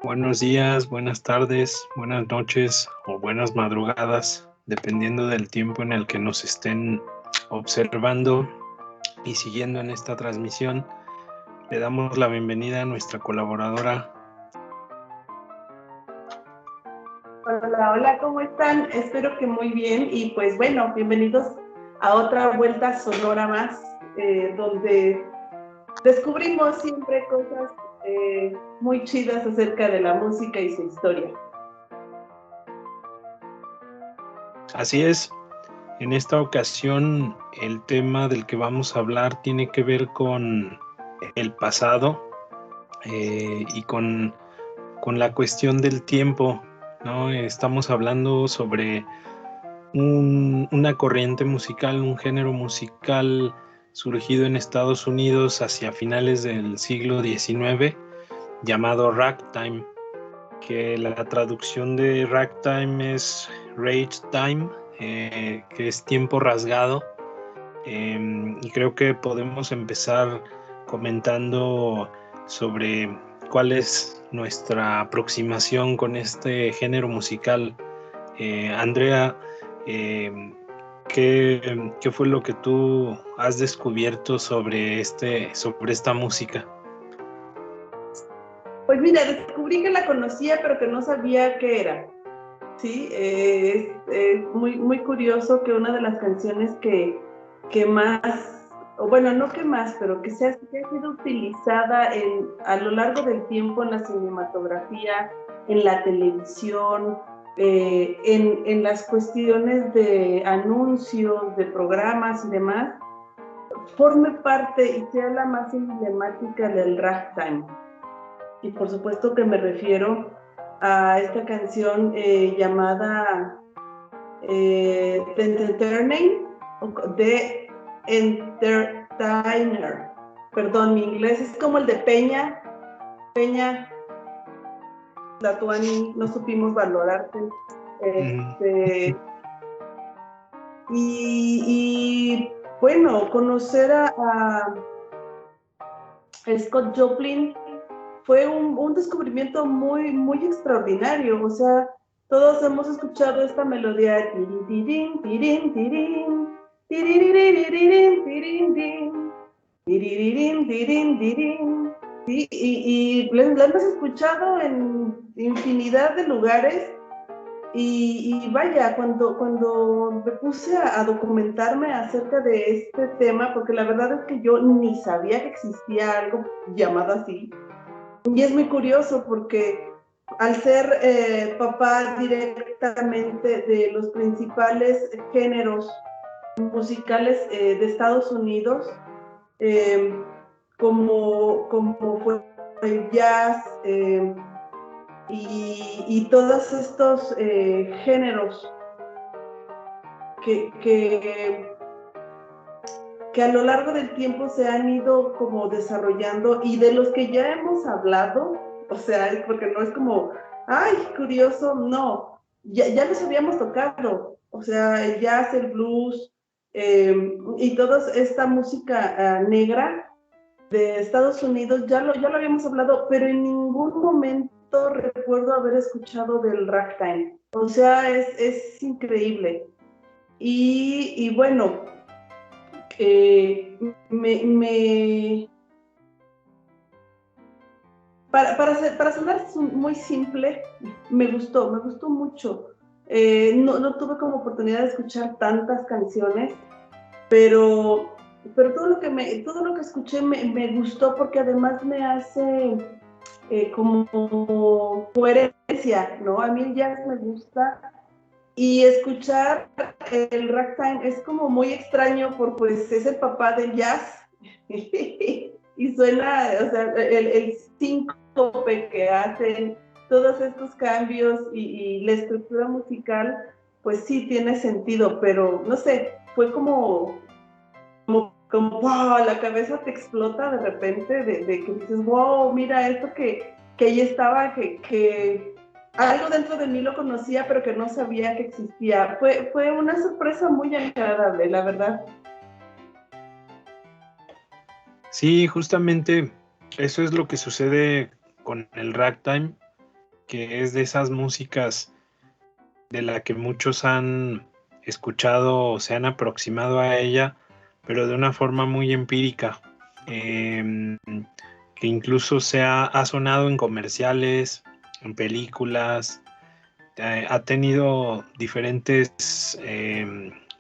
Buenos días, buenas tardes, buenas noches o buenas madrugadas, dependiendo del tiempo en el que nos estén observando y siguiendo en esta transmisión. Le damos la bienvenida a nuestra colaboradora. Hola, hola, ¿cómo están? Espero que muy bien y pues bueno, bienvenidos a otra vuelta sonora más, donde descubrimos siempre cosas muy chidas acerca de la música y su historia. Así es, en esta ocasión el tema del que vamos a hablar tiene que ver con el pasado y con la cuestión del tiempo, ¿no? Estamos hablando sobre una corriente musical, un género musical surgido en Estados Unidos hacia finales del siglo XIX, llamado ragtime, que la traducción de ragtime es rage time, que es tiempo rasgado. Y creo que podemos empezar comentando sobre cuál es nuestra aproximación con este género musical. Andrea, ¿qué fue lo que tú has descubierto sobre esta música? Pues mira, descubrí que la conocía, pero que no sabía qué era. Sí, es muy curioso que una de las canciones que más, o bueno, no que más, pero que ha sido utilizada a lo largo del tiempo en la cinematografía, en la televisión, en las cuestiones de anuncios, de programas y demás, forme parte y sea la más emblemática del ragtime. Y por supuesto que me refiero a esta canción llamada The Entertainer. Perdón, mi inglés es como el de Peña, Latuani, no supimos valorarte. Y bueno, conocer a Scott Joplin fue un descubrimiento muy extraordinario. O sea, todos hemos escuchado esta melodía. Y la hemos escuchado en infinidad de lugares. Y vaya, cuando me puse a documentarme acerca de este tema, porque la verdad es que yo ni sabía que existía algo llamado así. Y es muy curioso porque al ser papá directamente de los principales géneros musicales de Estados Unidos, como fue el jazz y todos estos géneros que a lo largo del tiempo se han ido como desarrollando y de los que ya hemos hablado, o sea, es porque no es como, ay, curioso, no, ya los habíamos tocado, o sea, el jazz, el blues y toda esta música negra de Estados Unidos, ya lo habíamos hablado, pero en ningún momento recuerdo haber escuchado del ragtime, o sea, es increíble. Y bueno, para sonar muy simple, me gustó mucho. No tuve como oportunidad de escuchar tantas canciones, pero todo lo que escuché me gustó porque además me hace como coherencia, ¿no? A mí el jazz me gusta y escuchar el ragtime es como muy extraño porque pues es el papá del jazz y suena, o sea, el síncope que hacen, todos estos cambios y la estructura musical, pues sí tiene sentido, pero no sé, fue como wow, la cabeza te explota de repente, de que dices, wow, mira esto que ahí estaba, que algo dentro de mí lo conocía, pero que no sabía que existía. Fue una sorpresa muy agradable, la verdad. Sí, justamente eso es lo que sucede con el ragtime. que es de esas músicas de la que muchos han escuchado o se han aproximado a ella, pero de una forma muy empírica, que incluso ha sonado en comerciales, en películas, ha tenido diferentes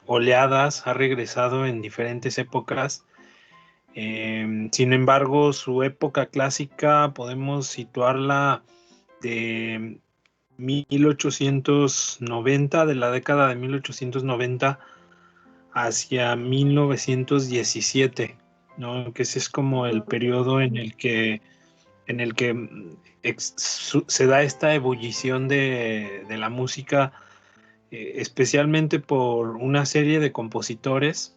oleadas, ha regresado en diferentes épocas. Sin embargo, su época clásica podemos situarla de 1890, de la década de 1890 hacia 1917, ¿no? Que ese es como el periodo en el que se da esta ebullición de la música, especialmente por una serie de compositores,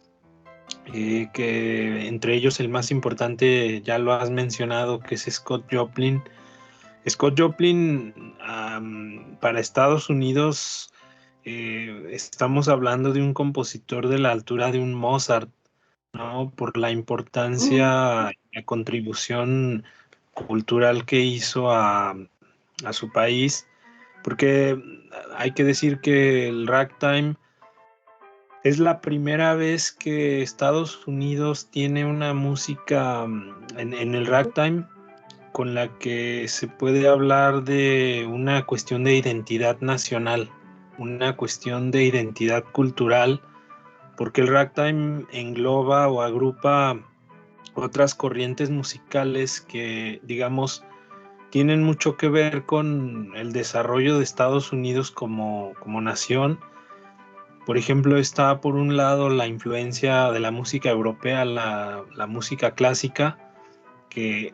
que entre ellos el más importante ya lo has mencionado, que es Scott Joplin. Scott Joplin, para Estados Unidos, estamos hablando de un compositor de la altura de un Mozart, ¿no? Por la importancia y la contribución cultural que hizo a su país, porque hay que decir que el ragtime es la primera vez que Estados Unidos tiene una música en el ragtime con la que se puede hablar de una cuestión de identidad nacional, una cuestión de identidad cultural, porque el ragtime engloba o agrupa otras corrientes musicales que, digamos, tienen mucho que ver con el desarrollo de Estados Unidos como nación. Por ejemplo, está por un lado la influencia de la música europea, la música clásica, que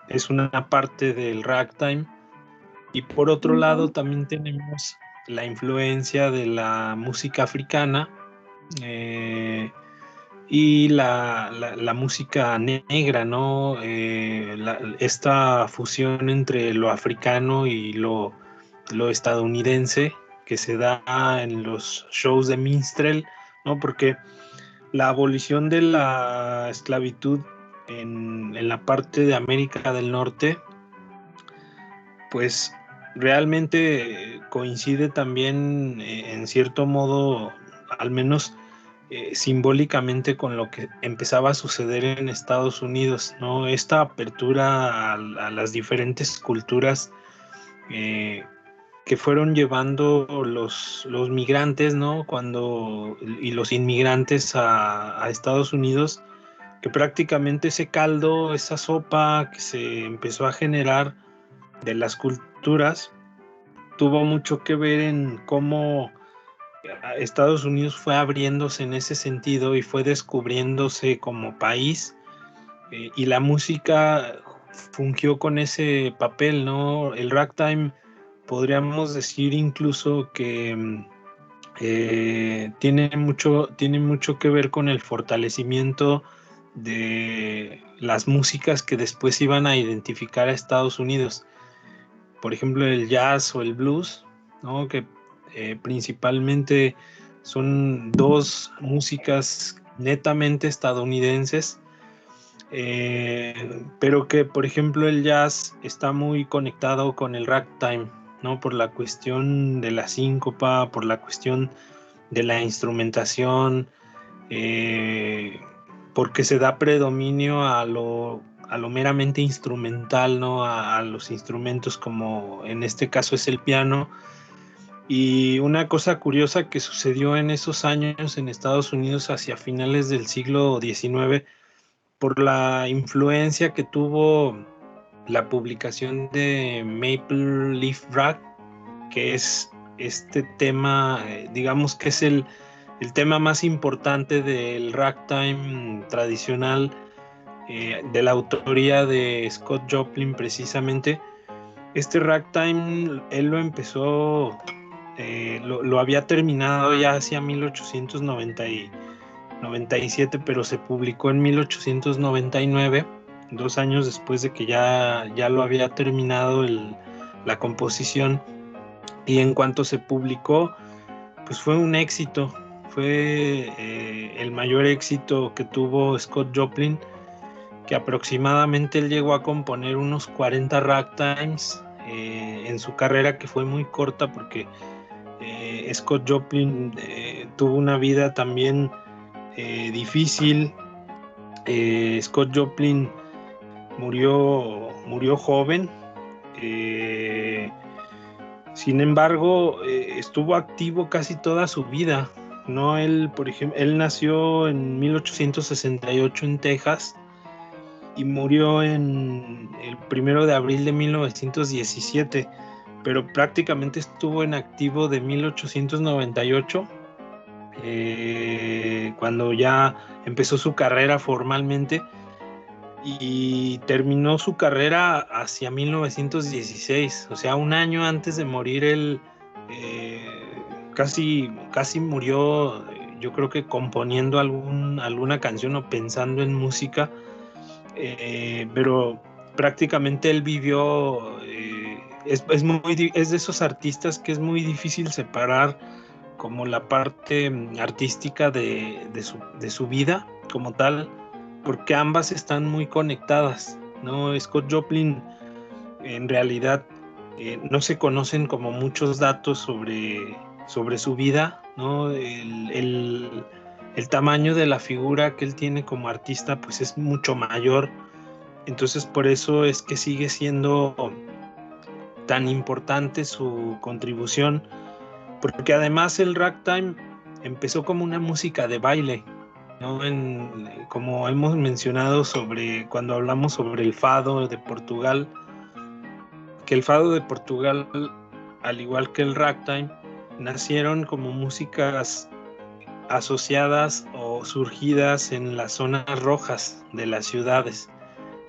es una parte del ragtime, y por otro lado también tenemos la influencia de la música africana, y la música negra, ¿no? Esta fusión entre lo africano y lo estadounidense que se da en los shows de minstrel, ¿no? Porque la abolición de la esclavitud en la parte de América del Norte, pues realmente coincide también, en cierto modo, al menos simbólicamente, con lo que empezaba a suceder en Estados Unidos, ¿no? Esta apertura a las diferentes culturas que fueron llevando los migrantes, ¿no? Y los inmigrantes a Estados Unidos, que prácticamente ese caldo, esa sopa que se empezó a generar de las culturas, tuvo mucho que ver en cómo Estados Unidos fue abriéndose en ese sentido y fue descubriéndose como país, y la música fungió con ese papel, ¿no? El ragtime podríamos decir incluso que tiene mucho que ver con el fortalecimiento de las músicas que después iban a identificar a Estados Unidos. Por ejemplo, el jazz o el blues, ¿no? Que principalmente son dos músicas netamente estadounidenses, pero que, por ejemplo, el jazz está muy conectado con el ragtime, ¿no? Por la cuestión de la síncopa, por la cuestión de la instrumentación, porque se da predominio a lo meramente instrumental, ¿no? A los instrumentos, como en este caso es el piano. Y una cosa curiosa que sucedió en esos años en Estados Unidos hacia finales del siglo XIX, por la influencia que tuvo la publicación de Maple Leaf Rag, que es este tema, digamos que es el tema más importante del ragtime tradicional, de la autoría de Scott Joplin precisamente. Este ragtime él lo empezó, lo había terminado ya hacia 1897, pero se publicó en 1899, 2 años después de que ya lo había terminado la composición. Y en cuanto se publicó, pues fue un éxito, fue el mayor éxito que tuvo Scott Joplin, que aproximadamente él llegó a componer unos 40 ragtimes, en su carrera, que fue muy corta porque Scott Joplin tuvo una vida también difícil. Scott Joplin murió joven. Sin embargo, estuvo activo casi toda su vida, ¿no? Él, por ejemplo, él nació en 1868 en Texas y murió en el 1 de abril de 1917, pero prácticamente estuvo en activo de 1898, cuando ya empezó su carrera formalmente, y terminó su carrera hacia 1916, o sea, un año antes de morir. Él casi murió, yo creo que componiendo alguna canción o pensando en música, pero prácticamente él vivió, es de esos artistas que es muy difícil separar como la parte artística de su vida como tal, porque ambas están muy conectadas, ¿no? Scott Joplin, en realidad, no se conocen como muchos datos sobre su vida, ¿no? El tamaño de la figura que él tiene como artista, pues es mucho mayor. Entonces, por eso es que sigue siendo tan importante su contribución, porque además el ragtime empezó como una música de baile, ¿no? Como hemos mencionado cuando hablamos sobre el fado de Portugal, que el fado de Portugal, al igual que el ragtime, nacieron como músicas asociadas o surgidas en las zonas rojas de las ciudades.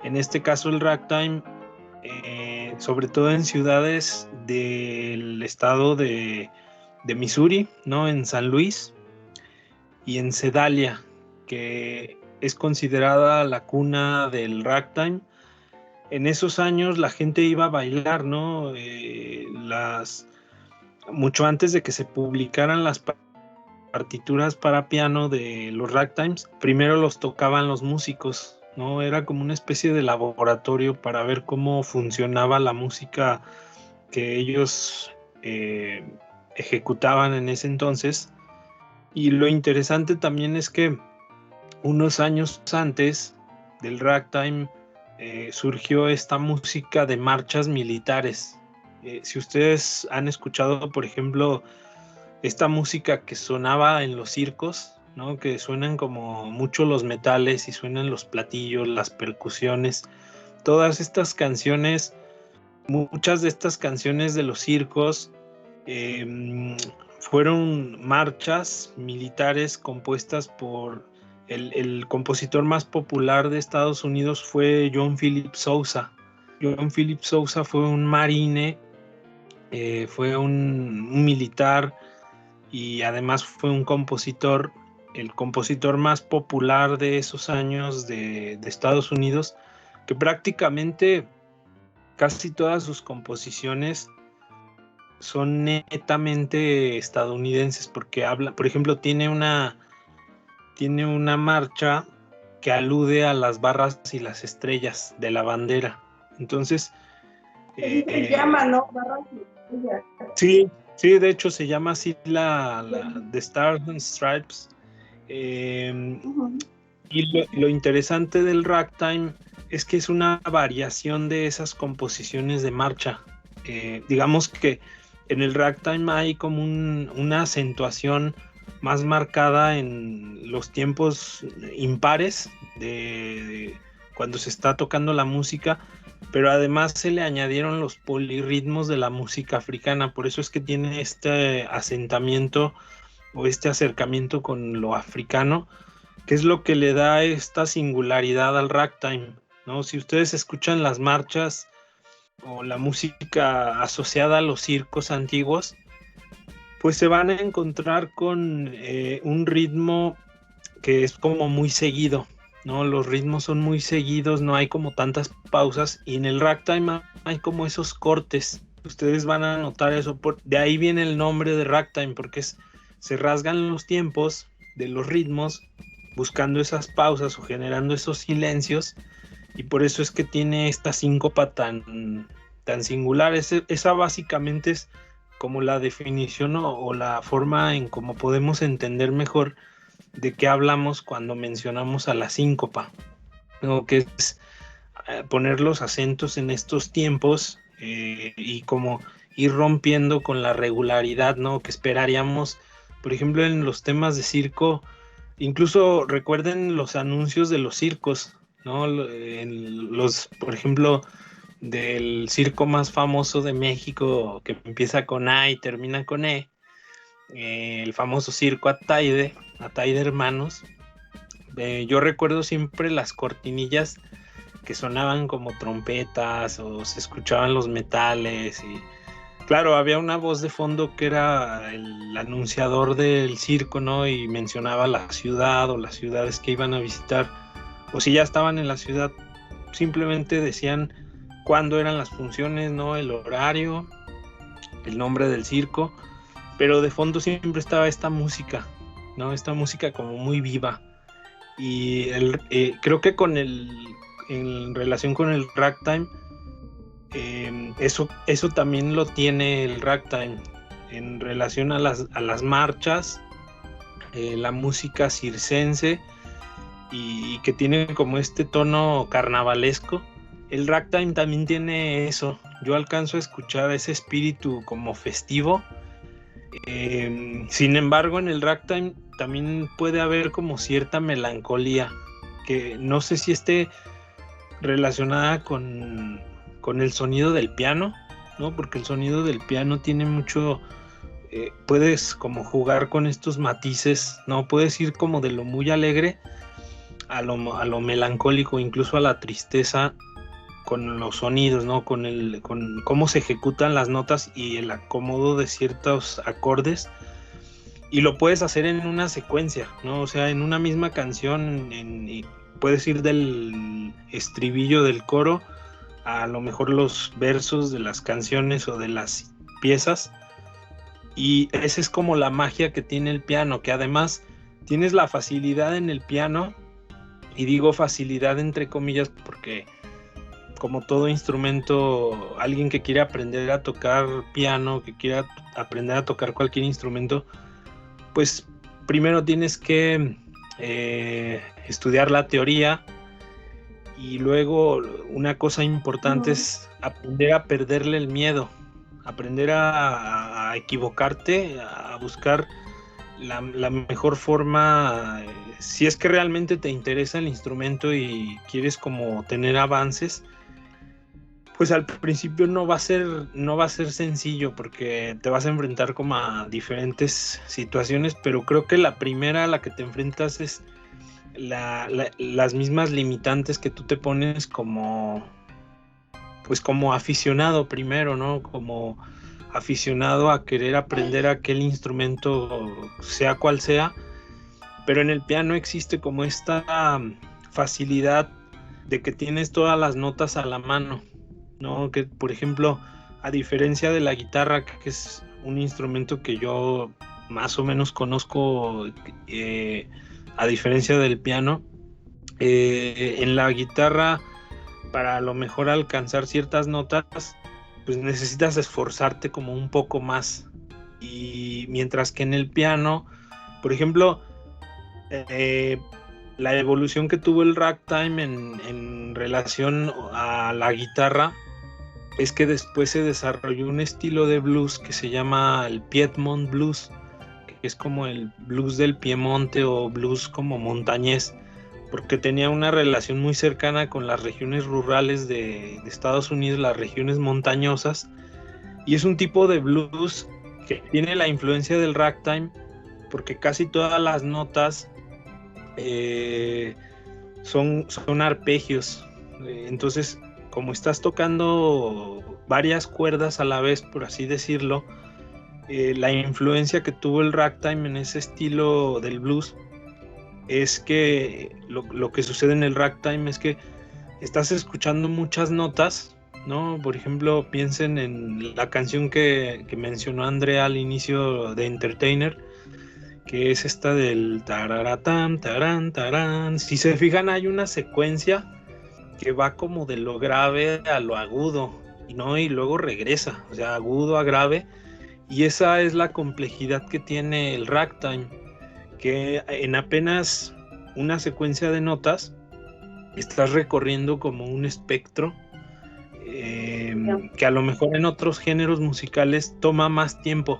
En este caso el ragtime, sobre todo en ciudades del estado de Missouri, ¿no? En San Luis y en Sedalia, que es considerada la cuna del ragtime. En esos años la gente iba a bailar, ¿no? Mucho antes de que se publicaran las partituras para piano de los ragtimes, primero los tocaban los músicos, ¿no? Era como una especie de laboratorio para ver cómo funcionaba la música que ellos ejecutaban en ese entonces. Y lo interesante también es que unos años antes del ragtime surgió esta música de marchas militares. Si ustedes han escuchado, por ejemplo, esta música que sonaba en los circos, ¿no? Que suenan como mucho los metales y suenan los platillos, las percusiones, todas estas canciones, muchas de estas canciones de los circos fueron marchas militares compuestas por el compositor más popular de Estados Unidos. Fue John Philip Sousa. John Philip Sousa fue un marine, fue un militar, y además fue un compositor, el compositor más popular de esos años de Estados Unidos, que prácticamente casi todas sus composiciones son netamente estadounidenses, porque por ejemplo, tiene una marcha que alude a las barras y las estrellas de la bandera. Entonces, se llama, ¿no? Barras y estrellas. Sí, de hecho se llama así la The Stars and Stripes. Y lo interesante del ragtime es que es una variación de esas composiciones de marcha. Digamos que en el ragtime hay como una acentuación más marcada en los tiempos impares de cuando se está tocando la música, pero además se le añadieron los polirritmos de la música africana. Por eso es que tiene este asentamiento o este acercamiento con lo africano, que es lo que le da esta singularidad al ragtime, ¿no? Si ustedes escuchan las marchas o la música asociada a los circos antiguos, pues se van a encontrar con un ritmo que es como muy seguido, ¿no? Los ritmos son muy seguidos, no hay como tantas pausas, y en el ragtime hay como esos cortes. Ustedes van a notar eso, de ahí viene el nombre de ragtime, porque se rasgan los tiempos de los ritmos buscando esas pausas o generando esos silencios, y por eso es que tiene esta síncopa tan tan singular. Esa básicamente es como la definición o la forma en cómo podemos entender mejor de qué hablamos cuando mencionamos a la síncopa, ¿no? Que es poner los acentos en estos tiempos y como ir rompiendo con la regularidad, ¿no? Que esperaríamos, por ejemplo, en los temas de circo. Incluso recuerden los anuncios de los circos, ¿no? Por ejemplo, del circo más famoso de México, que empieza con A y termina con el famoso circo Ataide Hermanos. Yo recuerdo siempre las cortinillas que sonaban como trompetas o se escuchaban los metales y claro, había una voz de fondo que era el anunciador del circo, ¿no? Y mencionaba la ciudad o las ciudades que iban a visitar. O si ya estaban en la ciudad, simplemente decían cuándo eran las funciones, ¿no? El horario, el nombre del circo. Pero de fondo siempre estaba esta música, ¿no? Esta música como muy viva. Y creo que en relación con el ragtime, eso también lo tiene el ragtime en relación a las marchas, la música circense y que tiene como este tono carnavalesco. El ragtime también tiene eso. Yo alcanzo a escuchar ese espíritu como festivo. Sin embargo, en el ragtime también puede haber como cierta melancolía que no sé si esté relacionada con el sonido del piano, ¿no? Porque el sonido del piano tiene mucho, puedes como jugar con estos matices, ¿no? Puedes ir como de lo muy alegre a lo melancólico, incluso a la tristeza con los sonidos, ¿no? Con cómo se ejecutan las notas y el acomodo de ciertos acordes. Y lo puedes hacer en una secuencia, ¿no? O sea, en una misma canción, puedes ir del estribillo del coro a lo mejor los versos de las canciones o de las piezas, y esa es como la magia que tiene el piano, que además tienes la facilidad en el piano, y digo facilidad entre comillas porque como todo instrumento, alguien que quiere aprender a tocar piano, que quiera aprender a tocar cualquier instrumento, pues primero tienes que estudiar la teoría. Y luego una cosa importante es aprender a perderle el miedo, aprender a equivocarte, a buscar la mejor forma, si es que realmente te interesa el instrumento y quieres como tener avances, pues al principio no va a ser sencillo porque te vas a enfrentar como a diferentes situaciones, pero creo que la primera a la que te enfrentas es las mismas limitantes que tú te pones como aficionado primero, ¿no? Como aficionado a querer aprender aquel instrumento, sea cual sea, pero en el piano existe como esta facilidad de que tienes todas las notas a la mano, ¿no? Que por ejemplo, a diferencia de la guitarra, que es un instrumento que yo más o menos conozco, a diferencia del piano, en la guitarra, para a lo mejor alcanzar ciertas notas, pues necesitas esforzarte como un poco más. Y mientras que en el piano, por ejemplo, la evolución que tuvo el ragtime en relación a la guitarra es que después se desarrolló un estilo de blues que se llama el Piedmont Blues, que es como el blues del Piemonte o blues como montañés, porque tenía una relación muy cercana con las regiones rurales de Estados Unidos, las regiones montañosas, y es un tipo de blues que tiene la influencia del ragtime, porque casi todas las notas son arpegios. Entonces, como estás tocando varias cuerdas a la vez, por así decirlo, la influencia que tuvo el ragtime en ese estilo del blues es que lo que sucede en el ragtime es que estás escuchando muchas notas, ¿no? Por ejemplo, piensen en la canción que mencionó Andrea al inicio de Entertainer, que es esta del tararatam, tarán, tarán. Si se fijan, hay una secuencia que va como de lo grave a lo agudo. y luego regresa, o sea, agudo a grave, y esa es la complejidad que tiene el ragtime, que en apenas una secuencia de notas estás recorriendo como un espectro que a lo mejor en otros géneros musicales toma más tiempo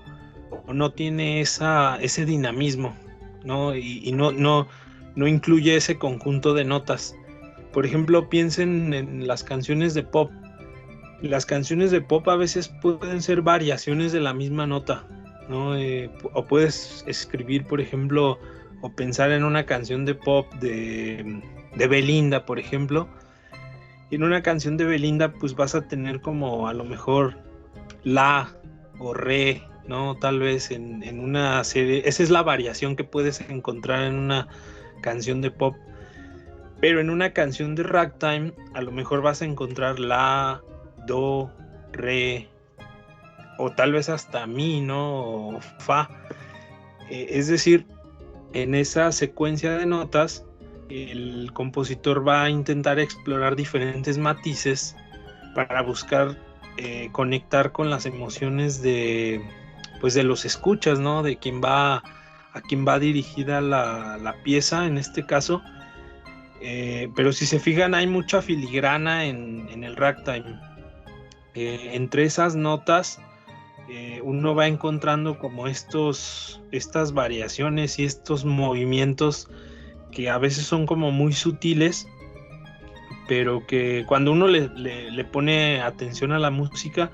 o no tiene ese dinamismo, ¿no? Y no incluye ese conjunto de notas. Por ejemplo, piensen en las canciones de pop. Las canciones de pop a veces pueden ser variaciones de la misma nota, ¿no? O puedes escribir, por ejemplo, o pensar en una canción de pop de Belinda, por ejemplo. Y en una canción de Belinda, pues vas a tener como a lo mejor la o re, ¿no? Tal vez en una serie. Esa es la variación que puedes encontrar en una canción de pop. Pero en una canción de ragtime, a lo mejor vas a encontrar la, do, re, o tal vez hasta mi, ¿no? O fa. Es decir, en esa secuencia de notas, el compositor va a intentar explorar diferentes matices para buscar conectar con las emociones de los escuchas, ¿no? De a quien va dirigida la pieza en este caso. Pero si se fijan, hay mucha filigrana en el ragtime. Entre esas notas uno va encontrando como estas variaciones y estos movimientos que a veces son como muy sutiles, pero que cuando uno le pone atención a la música,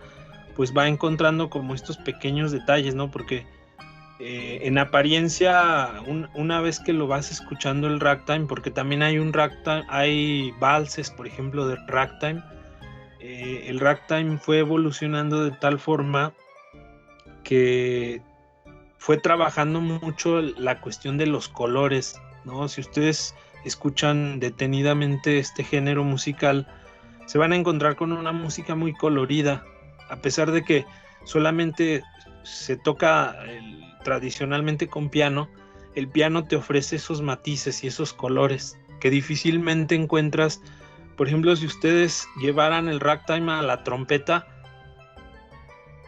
pues va encontrando como estos pequeños detalles, ¿no? Porque en apariencia, una vez que lo vas escuchando el ragtime, porque también hay valses, por ejemplo, de ragtime, el ragtime fue evolucionando de tal forma que fue trabajando mucho la cuestión de los colores, ¿no? Si ustedes escuchan detenidamente este género musical, se van a encontrar con una música muy colorida, a pesar de que solamente se toca tradicionalmente con piano. El piano te ofrece esos matices y esos colores que difícilmente encuentras. Por ejemplo, si ustedes llevaran el ragtime a la trompeta,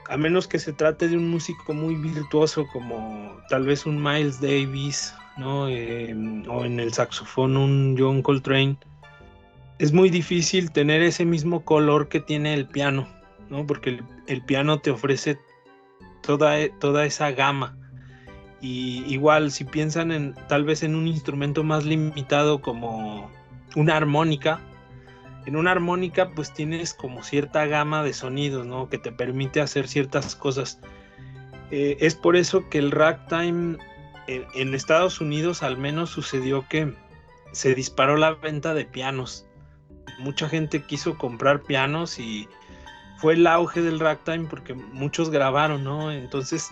a menos que se trate de un músico muy virtuoso como tal vez un Miles Davis, ¿no? O en el saxofón un John Coltrane, es muy difícil tener ese mismo color que tiene el piano, ¿no? Porque el piano te ofrece toda esa gama. Y igual, si piensan tal vez en un instrumento más limitado como una armónica, en una armónica pues tienes como cierta gama de sonidos, ¿no? Que te permite hacer ciertas cosas. Es por eso que el ragtime en Estados Unidos al menos sucedió que se disparó la venta de pianos. Mucha gente quiso comprar pianos y fue el auge del ragtime porque muchos grabaron, ¿no? Entonces,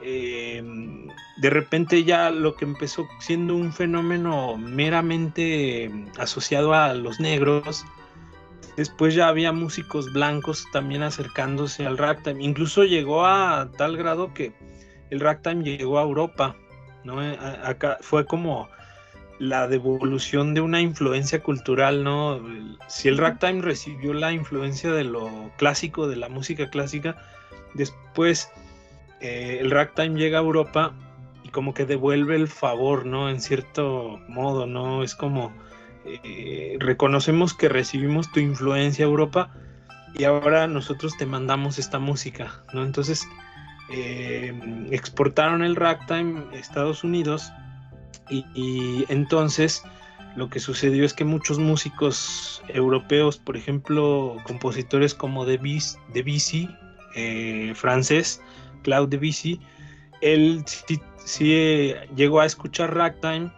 de repente ya lo que empezó siendo un fenómeno meramente asociado a los negros, después ya había músicos blancos también acercándose al ragtime. Incluso llegó a tal grado que el ragtime llegó a Europa, ¿no? Acá fue como la devolución de una influencia cultural, ¿no? Si el ragtime recibió la influencia de lo clásico, de la música clásica, después el ragtime llega a Europa y como que devuelve el favor, ¿no? En cierto modo, ¿no? Es como reconocemos que recibimos tu influencia, Europa, y ahora nosotros te mandamos esta música, ¿no? Entonces exportaron el ragtime a Estados Unidos y entonces lo que sucedió es que muchos músicos europeos, por ejemplo, compositores como Debussy, francés, Claude Debussy, él sí llegó a escuchar ragtime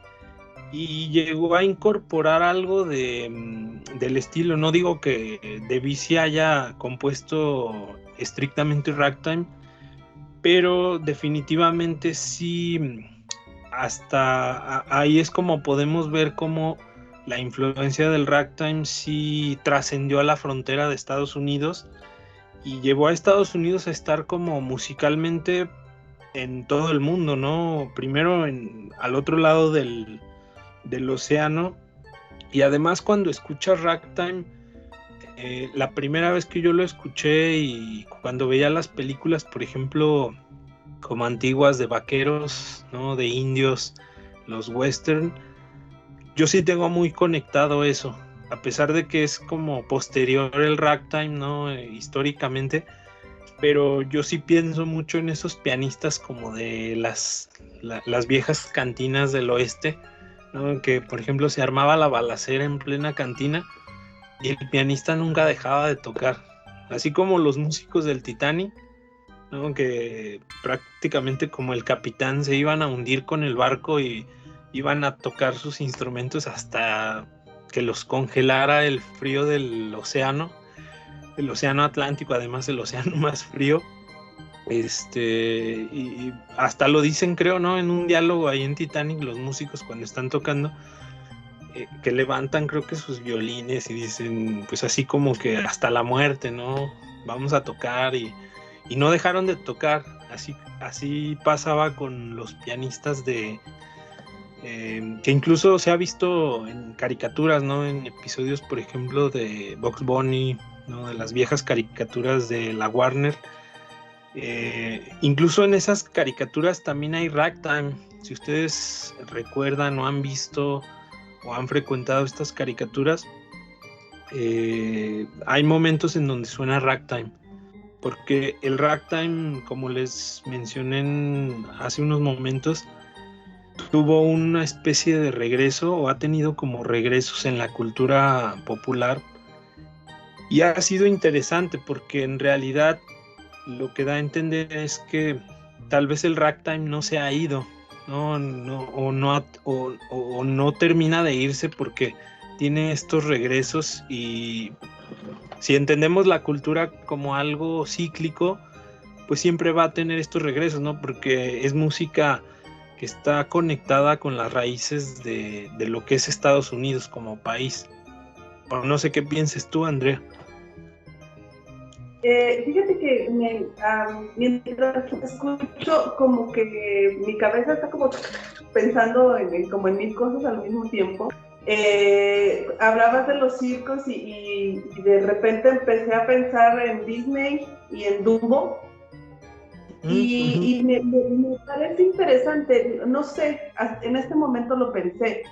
y llegó a incorporar algo del estilo. No digo que Debussy haya compuesto estrictamente ragtime, pero definitivamente sí, hasta ahí es como podemos ver cómo la influencia del ragtime sí trascendió a la frontera de Estados Unidos y llevó a Estados Unidos a estar como musicalmente en todo el mundo, ¿no? Primero al otro lado del océano, y además cuando escuchas ragtime la primera vez que yo lo escuché y cuando veía las películas, por ejemplo, como antiguas de vaqueros, ¿no? De indios, los western, yo sí tengo muy conectado eso, a pesar de que es como posterior el ragtime, ¿no? Históricamente, pero yo sí pienso mucho en esos pianistas como de las viejas cantinas del oeste, ¿no? Que por ejemplo se armaba la balacera en plena cantina y el pianista nunca dejaba de tocar, así como los músicos del Titanic, ¿no? Que prácticamente como el capitán se iban a hundir con el barco y iban a tocar sus instrumentos hasta que los congelara el frío del océano, el océano Atlántico, además el océano más frío. Y hasta lo dicen, creo, ¿no? En un diálogo ahí en Titanic, los músicos cuando están tocando, que levantan, creo que sus violines y dicen, pues así como que hasta la muerte, ¿no? Vamos a tocar y no dejaron de tocar. Así pasaba con los pianistas que incluso se ha visto en caricaturas, ¿no? En episodios, por ejemplo, de Bugs Bunny, ¿no? De las viejas caricaturas de la Warner. Incluso en esas caricaturas también hay ragtime. Si ustedes recuerdan o han visto o han frecuentado estas caricaturas, hay momentos en donde suena ragtime, porque el ragtime, como les mencioné hace unos momentos, tuvo una especie de regreso o ha tenido como regresos en la cultura popular y ha sido interesante porque en realidad lo que da a entender es que tal vez el ragtime no se ha ido, o no termina de irse porque tiene estos regresos, y si entendemos la cultura como algo cíclico, pues siempre va a tener estos regresos, ¿no? Porque es música que está conectada con las raíces de lo que es Estados Unidos como país. O no sé qué pienses tú, Andrea. Fíjate que mientras escucho, como que mi cabeza está como pensando como en mil cosas al mismo tiempo. Hablabas de los circos y de repente empecé a pensar en Disney y en Dumbo. Y me parece interesante, no sé, en este momento lo pensé.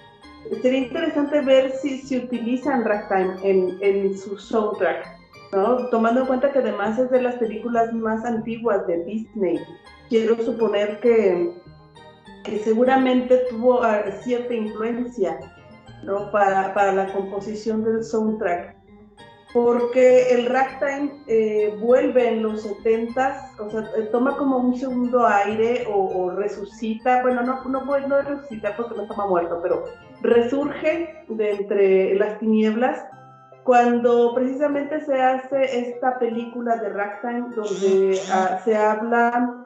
Sería interesante ver si utilizan ragtime en su soundtrack, ¿no? Tomando en cuenta que además es de las películas más antiguas de Disney. Quiero suponer que seguramente tuvo cierta influencia, ¿no? Para la composición del soundtrack. Porque el ragtime vuelve en los 70s, o sea, toma como un segundo aire o resucita, bueno, no resucita porque no estaba muerto, pero resurge de entre las tinieblas cuando precisamente se hace esta película de ragtime donde se habla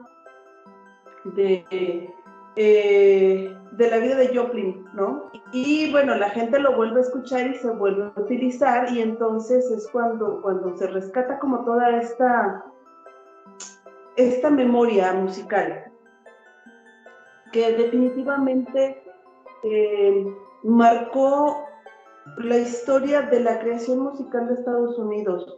de la vida de Joplin, ¿no? Y bueno, la gente lo vuelve a escuchar y se vuelve a utilizar, y entonces es cuando se rescata como toda esta memoria musical que definitivamente marcó la historia de la creación musical de Estados Unidos.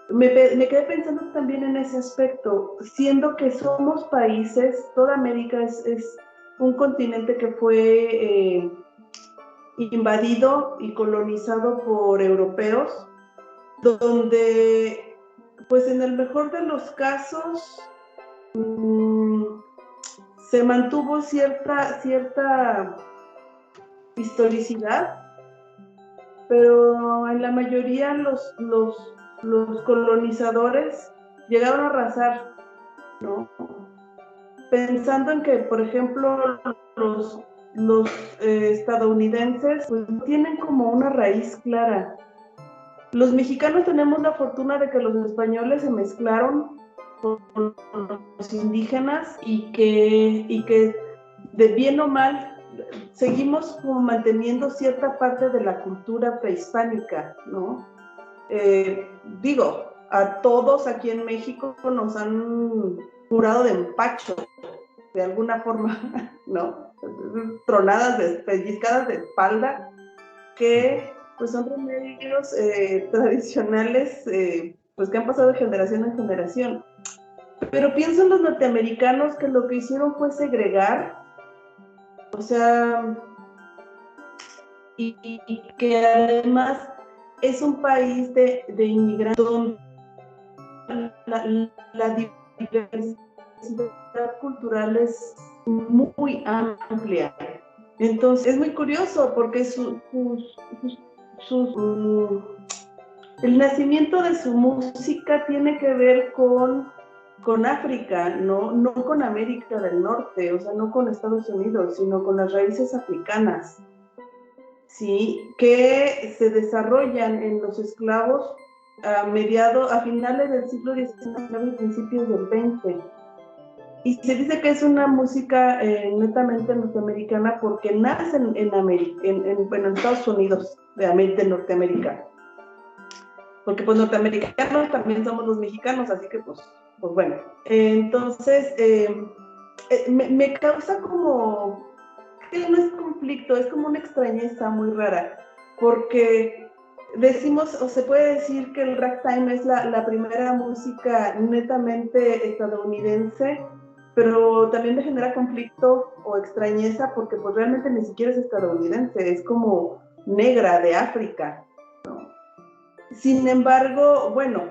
Me quedé pensando también en ese aspecto, siendo que somos países, toda América es un continente que fue invadido y colonizado por europeos, donde pues en el mejor de los casos se mantuvo cierta historicidad, pero en la mayoría los colonizadores llegaron a arrasar, ¿no? Pensando en que, por ejemplo, los estadounidenses pues, tienen como una raíz clara. Los mexicanos tenemos la fortuna de que los españoles se mezclaron con los indígenas y que de bien o mal seguimos como manteniendo cierta parte de la cultura prehispánica, ¿no? Digo, a todos aquí en México nos han curado de empacho, de alguna forma, ¿no? Tronadas, pellizcadas de espalda, que pues son remedios tradicionales, pues que han pasado de generación en generación. Pero pienso en los norteamericanos que lo que hicieron fue segregar, o sea, y que además es un país de inmigrantes donde la diversidad cultural es muy amplia. Entonces es muy curioso porque el nacimiento de su música tiene que ver con África, no con América del Norte, o sea, no con Estados Unidos, sino con las raíces africanas, ¿sí? Que se desarrollan en los esclavos a finales del siglo XIX y principios del XX. Y se dice que es una música netamente norteamericana porque nace en Estados Unidos de Norteamérica. Porque pues norteamericanos también somos los mexicanos, así que pues bueno. Entonces, me causa como, que no es conflicto, es como una extrañeza muy rara, porque decimos, o se puede decir que el ragtime es la primera música netamente estadounidense, pero también me genera conflicto o extrañeza porque pues realmente ni siquiera es estadounidense, es como negra de África, ¿no? Sin embargo, bueno,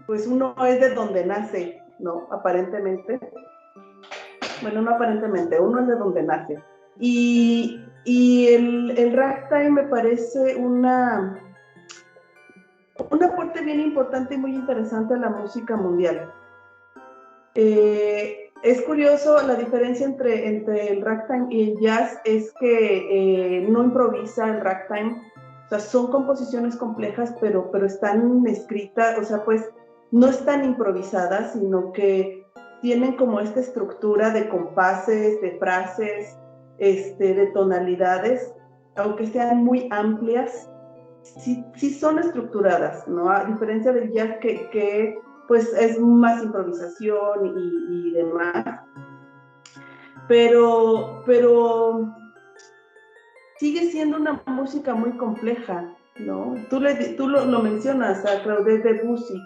pues uno es de donde nace, ¿no? Aparentemente. Bueno, no aparentemente, uno es de donde nace. Y el ragtime me parece una aporte bien importante y muy interesante a la música mundial. Es curioso, la diferencia entre el ragtime y el jazz es que no improvisa el ragtime, o sea, son composiciones complejas, pero están escritas, o sea, pues no están improvisadas, sino que tienen como esta estructura de compases, de frases, de tonalidades, aunque sean muy amplias, sí son estructuradas, ¿no? A diferencia del jazz que pues es más improvisación y demás. Pero sigue siendo una música muy compleja, ¿no? Tú lo mencionas a Claudette Debussy,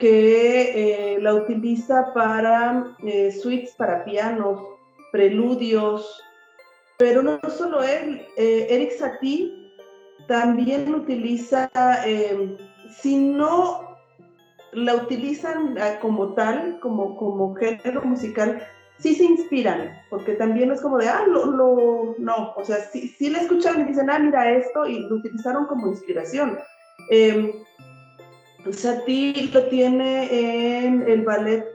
que la utiliza para suites para pianos, preludios, pero no solo él, Erik Satie también utiliza, si no la utilizan como tal, como género musical, sí se inspiran, porque también es como de, no, o sea, sí la escucharon y dicen, mira esto, y lo utilizaron como inspiración. Satie lo tiene en el ballet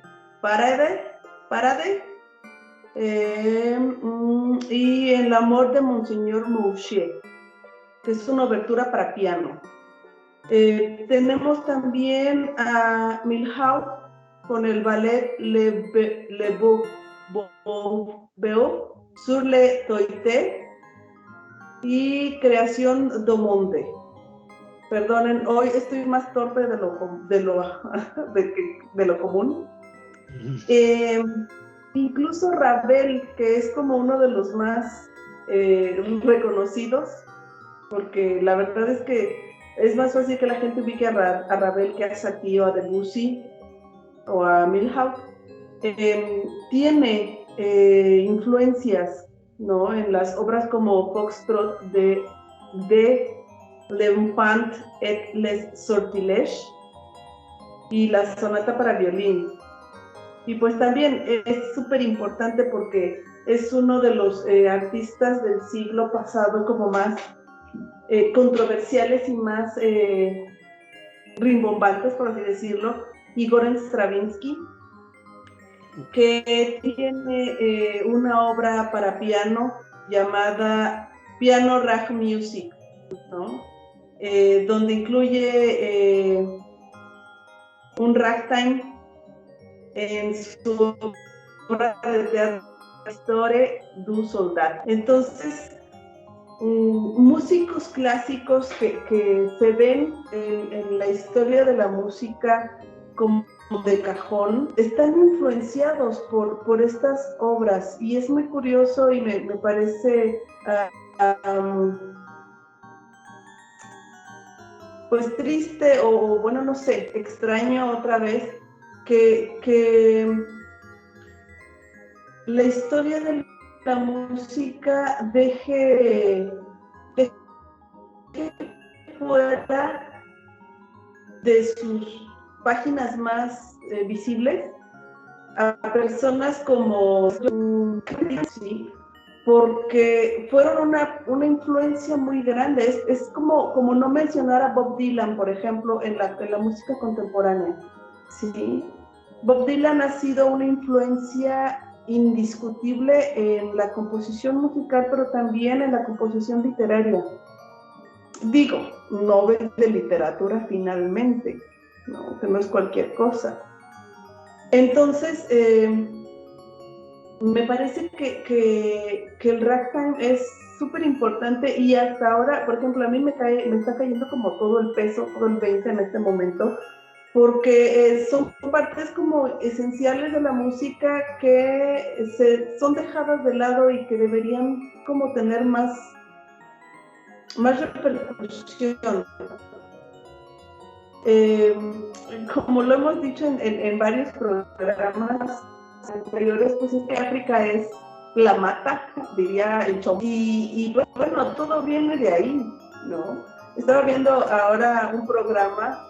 Parade, y en La Mort de Monseigneur Mouchet, que es una obertura para piano. Tenemos también a Milhaud con el ballet Le Beau sur le Toité y Creación do Monde. Perdonen, hoy estoy más torpe de lo común. Incluso Ravel, que es como uno de los más reconocidos, porque la verdad es que es más fácil que la gente ubique a Ravel que a Satie o a Debussy o a Milhaud. Tiene influencias, ¿no? En las obras como Foxtrot de L'Enfant et les Sortilèges y la sonata para violín. Y pues también es súper importante porque es uno de los artistas del siglo pasado como más controversiales y más rimbombantes, por así decirlo, Igor Stravinsky, que tiene una obra para piano llamada Piano Rag Music, ¿no? Donde incluye un ragtime en su obra de teatro Storie du Soldat. Entonces, músicos clásicos que se ven en la historia de la música como de cajón, están influenciados por estas obras, y es muy curioso y me parece pues triste o bueno, no sé, extraño otra vez que la historia de la música deje fuera de sus páginas más visibles a personas como sí, porque fueron una influencia muy grande. Es como no mencionar a Bob Dylan, por ejemplo, en la música contemporánea. ¿Sí? Bob Dylan ha sido una influencia indiscutible en la composición musical, pero también en la composición literaria. Digo, Nobel de literatura finalmente, ¿no? Que no es cualquier cosa. Entonces, me parece que el ragtime es súper importante y hasta ahora, por ejemplo, a mí me está cayendo como todo el peso, todo el 20 en este momento, porque son partes como esenciales de la música que son dejadas de lado y que deberían como tener más repercusión. Como lo hemos dicho en varios programas anteriores, pues es que África es la mata, diría el Chomp. Y bueno, todo viene de ahí, ¿no? Estaba viendo ahora un programa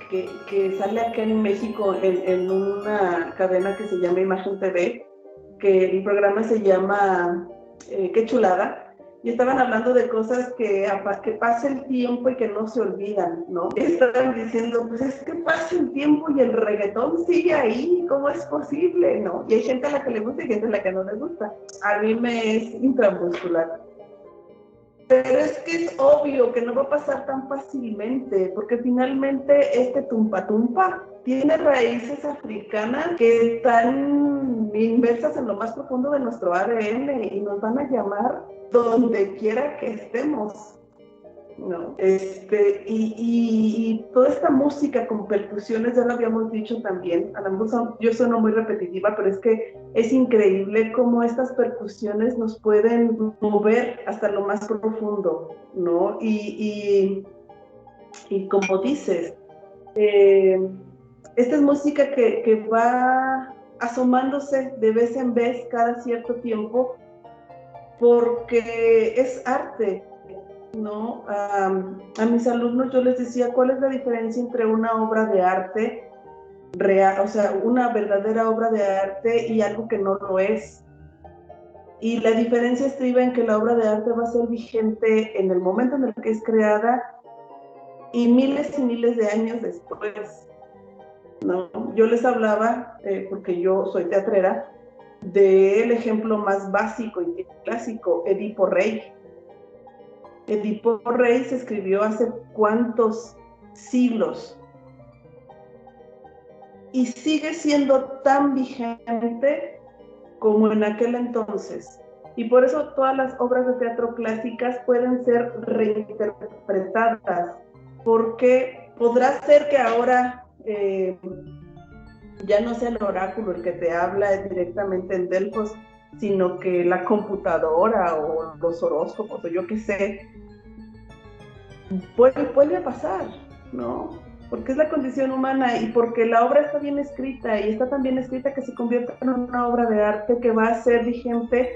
que sale acá en México en una cadena que se llama Imagen TV, que el programa se llama Qué chulada, y estaban hablando de cosas que pasa el tiempo y que no se olvidan, ¿no? Estaban diciendo, pues es que pasa el tiempo y el reggaetón sigue ahí, ¿cómo es posible, no? Y hay gente a la que le gusta y gente a la que no le gusta. A mí me es intramuscular. Pero es que es obvio que no va a pasar tan fácilmente, porque finalmente este tumpa tumpa tiene raíces africanas que están inmersas en lo más profundo de nuestro ADN y nos van a llamar donde quiera que estemos, ¿no? Y toda esta música con percusiones, ya lo habíamos dicho también, a lo mejor yo sueno muy repetitiva, pero es que es increíble cómo estas percusiones nos pueden mover hasta lo más profundo, ¿no? Y como dices, esta es música que va asomándose de vez en vez cada cierto tiempo porque es arte, ¿no? A mis alumnos yo les decía, ¿cuál es la diferencia entre una obra de arte real, o sea, una verdadera obra de arte y algo que no lo es? Y la diferencia estriba en que la obra de arte va a ser vigente en el momento en el que es creada y miles de años después, ¿no? Yo les hablaba, porque yo soy teatrera, del ejemplo más básico y clásico, Edipo Rey. Edipo Rey se escribió hace cuántos siglos y sigue siendo tan vigente como en aquel entonces. Y por eso todas las obras de teatro clásicas pueden ser reinterpretadas, porque podrá ser que ahora ya no sea el oráculo el que te habla directamente en Delfos, sino que la computadora o los horóscopos o yo qué sé, puede pasar, ¿no? Porque es la condición humana y porque la obra está bien escrita y está tan bien escrita que se convierte en una obra de arte que va a ser vigente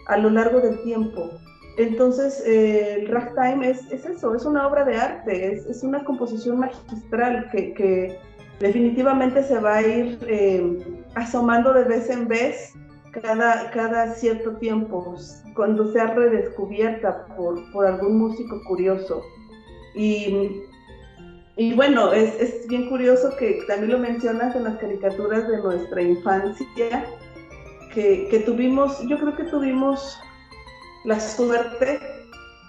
a lo largo del tiempo. Entonces, el ragtime es eso, es una obra de arte, es una composición magistral que definitivamente se va a ir asomando de vez en vez cada cierto tiempo, cuando sea redescubierta por algún músico curioso. Y bueno, es bien curioso que también lo mencionas en las caricaturas de nuestra infancia, que tuvimos, yo creo que tuvimos la suerte,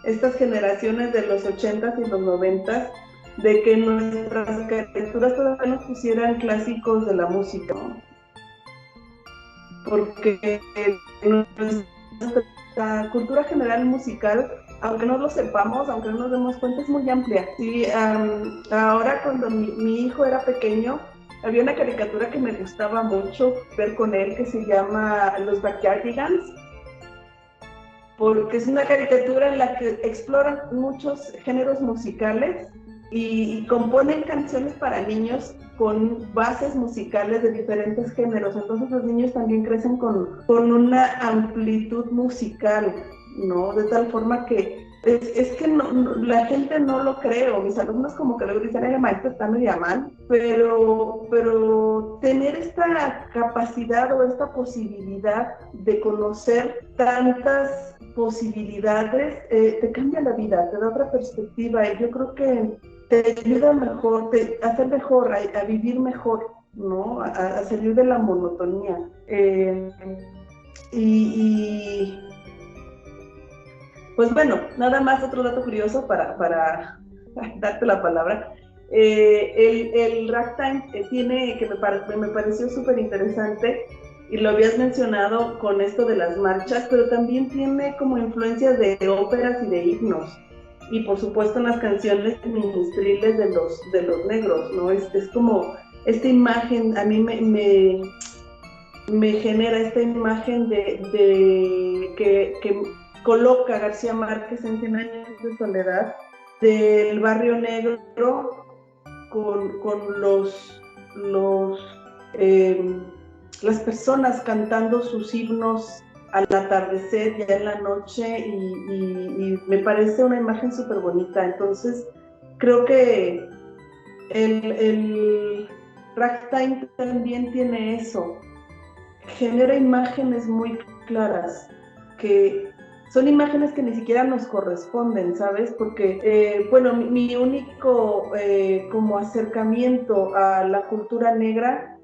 estas generaciones de los 80s y los 90s, de que nuestras caricaturas todavía nos pusieran clásicos de la música, ¿no? Porque nuestra cultura general musical, aunque no lo sepamos, aunque no nos demos cuenta, es muy amplia. Sí, ahora cuando mi hijo era pequeño, había una caricatura que me gustaba mucho ver con él que se llama Los Backyardigans, porque es una caricatura en la que exploran muchos géneros musicales y componen canciones para niños con bases musicales de diferentes géneros. Entonces los niños también crecen con una amplitud musical, ¿no? De tal forma que es que la gente no lo cree, o mis alumnos como que luego dicen, el maestro está medio mal, pero tener esta capacidad o esta posibilidad de conocer tantas posibilidades te cambia la vida, te da otra perspectiva, y yo creo que te ayuda mejor, a ser mejor, a vivir mejor, ¿no? A salir de la monotonía. Y pues bueno, nada más otro dato curioso para darte la palabra. El ragtime tiene, que me pareció súper interesante, y lo habías mencionado con esto de las marchas, pero también tiene como influencias de óperas y de himnos. Y por supuesto en las canciones ministriles de los negros, ¿no? Es como esta imagen, a mí me genera esta imagen de que coloca García Márquez en 100 años de soledad, del barrio negro con las personas cantando sus himnos al atardecer, ya en la noche, y me parece una imagen súper bonita. Entonces creo que el ragtime también tiene eso, genera imágenes muy claras, que son imágenes que ni siquiera nos corresponden, ¿sabes? Porque, bueno, mi único como acercamiento a la cultura negra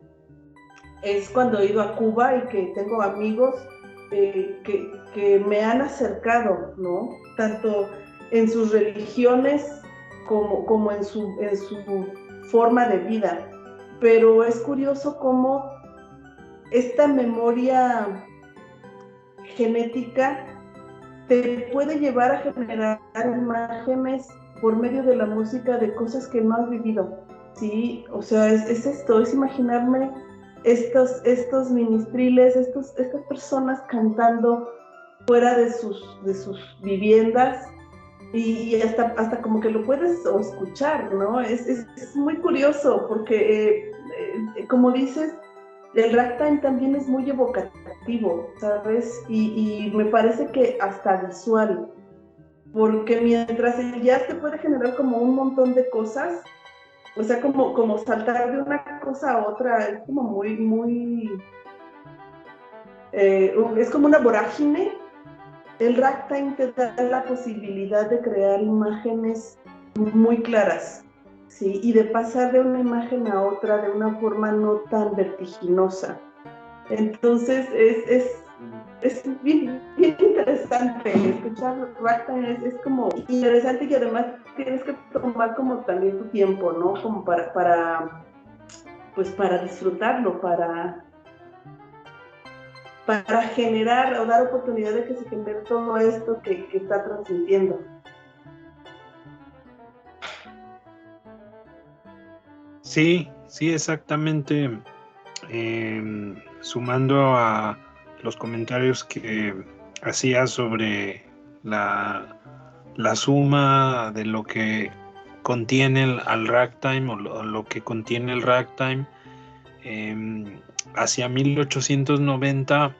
es cuando he ido a Cuba, y que tengo amigos que me han acercado, ¿no? Tanto en sus religiones como en su forma de vida. Pero es curioso cómo esta memoria genética te puede llevar a generar imágenes por medio de la música de cosas que no has vivido, ¿sí? O sea, es esto, es imaginarme estos ministriles, estas personas cantando fuera de sus viviendas, y hasta como que lo puedes escuchar, ¿no? Es muy curioso porque, como dices, el ragtime también es muy evocativo, ¿sabes? Y me parece que hasta visual, porque mientras el jazz te puede generar como un montón de cosas, o sea, como saltar de una cosa a otra, es como muy, es como una vorágine. El ragtime te da la posibilidad de crear imágenes muy claras, ¿sí? Y de pasar de una imagen a otra de una forma no tan vertiginosa. Entonces es bien interesante escuchar ragtime, es como interesante, y además tienes que tomar como también tu tiempo, ¿no? Como pues para disfrutarlo, para generar o dar oportunidad de que se genere todo esto que está transmitiendo. Sí, sí, exactamente. Sumando a los comentarios que hacía sobre la suma de lo que contiene al ragtime, o lo que contiene el ragtime, hacia 1890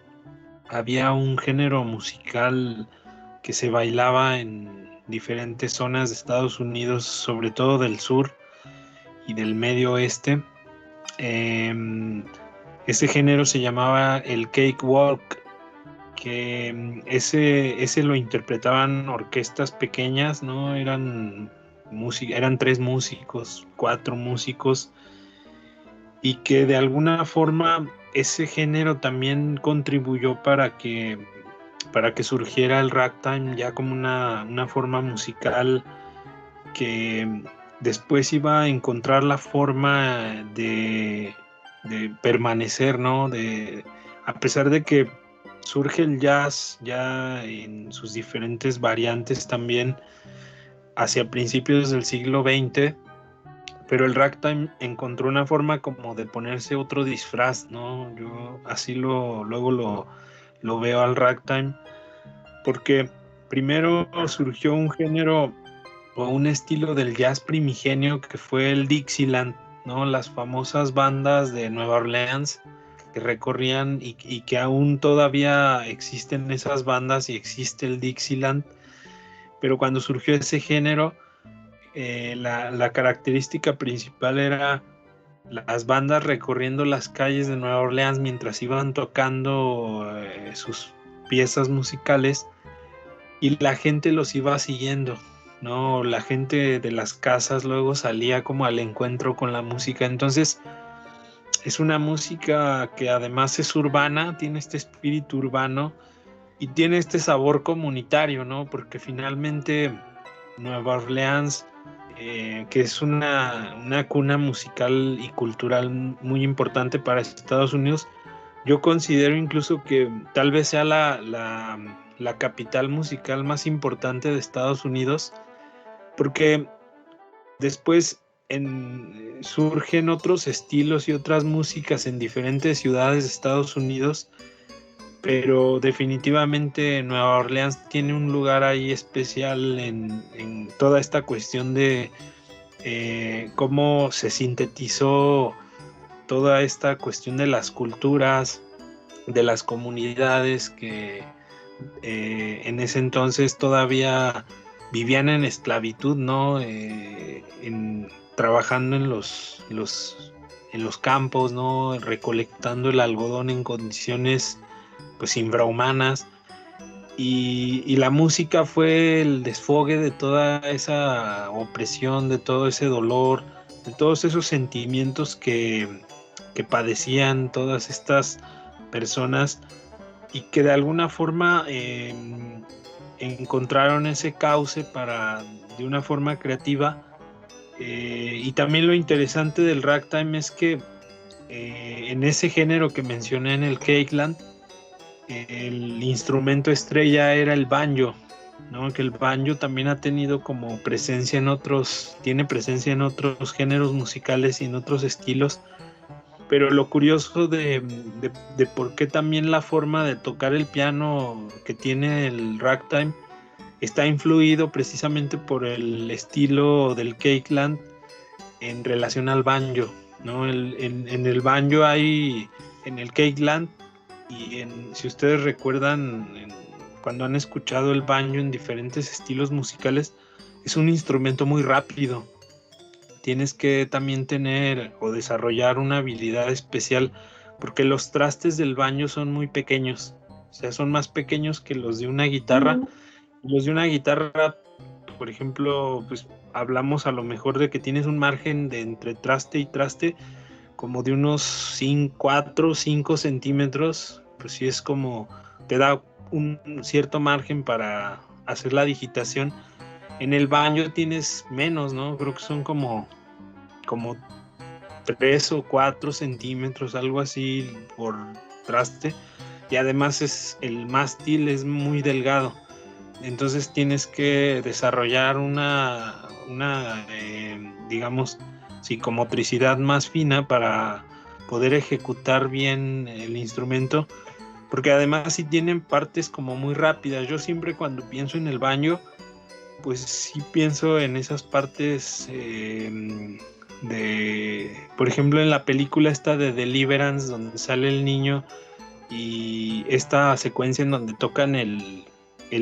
había un género musical que se bailaba en diferentes zonas de Estados Unidos, sobre todo del sur y del medio oeste. Ese género se llamaba el cakewalk, que ese lo interpretaban orquestas pequeñas, ¿no? Eran 3 músicos, 4 músicos, y que de alguna forma ese género también contribuyó para que surgiera el ragtime ya como una forma musical que después iba a encontrar la forma de permanecer, ¿no? A pesar de que surge el jazz ya en sus diferentes variantes también hacia principios del siglo XX, pero el ragtime encontró una forma como de ponerse otro disfraz, ¿no? Yo así luego lo veo al ragtime, porque primero surgió un género o un estilo del jazz primigenio que fue el Dixieland, ¿no? Las famosas bandas de Nueva Orleans que recorrían y que aún todavía existen esas bandas y existe el Dixieland, pero cuando surgió ese género, la característica principal era las bandas recorriendo las calles de Nueva Orleans mientras iban tocando sus piezas musicales y la gente los iba siguiendo, ¿no? La gente de las casas luego salía como al encuentro con la música. Entonces es una música que además es urbana, tiene este espíritu urbano y tiene este sabor comunitario, ¿no? Porque finalmente Nueva Orleans, que es una cuna musical y cultural muy importante para Estados Unidos, yo considero incluso que tal vez sea la capital musical más importante de Estados Unidos, porque después surgen otros estilos y otras músicas en diferentes ciudades de Estados Unidos, pero definitivamente Nueva Orleans tiene un lugar ahí especial en toda esta cuestión de cómo se sintetizó toda esta cuestión de las culturas, de las comunidades que en ese entonces todavía vivían en esclavitud, ¿no? Trabajando en los campos, ¿no? Recolectando el algodón en condiciones pues infrahumanas. Y la música fue el desfogue de toda esa opresión, de todo ese dolor, de todos esos sentimientos que padecían todas estas personas y que de alguna forma encontraron ese cauce para, de una forma creativa. Y también lo interesante del ragtime es que en ese género que mencioné en el Cakeland, el instrumento estrella era el banjo, ¿no? Que el banjo también ha tenido como presencia tiene presencia en otros géneros musicales y en otros estilos, pero lo curioso de por qué también la forma de tocar el piano que tiene el ragtime está influido precisamente por el estilo del Cakeland en relación al banjo, ¿no? En el banjo hay, en el Cakeland, y si ustedes recuerdan, cuando han escuchado el banjo en diferentes estilos musicales, es un instrumento muy rápido. Tienes que también tener o desarrollar una habilidad especial porque los trastes del banjo son muy pequeños, o sea, son más pequeños que los de una guitarra. Los de una guitarra, por ejemplo, pues hablamos a lo mejor de que tienes un margen de entre traste y traste como de unos 4 o 5 centímetros, pues sí es como, te da un cierto margen para hacer la digitación. En el banjo tienes menos, ¿no? Creo que son como 3 o 4 centímetros, algo así por traste. Y además el mástil es muy delgado. Entonces tienes que desarrollar una digamos, psicomotricidad más fina para poder ejecutar bien el instrumento, porque además sí tienen partes como muy rápidas. Yo siempre cuando pienso en el banjo, pues sí pienso en esas partes por ejemplo, en la película esta de Deliverance, donde sale el niño y esta secuencia en donde tocan el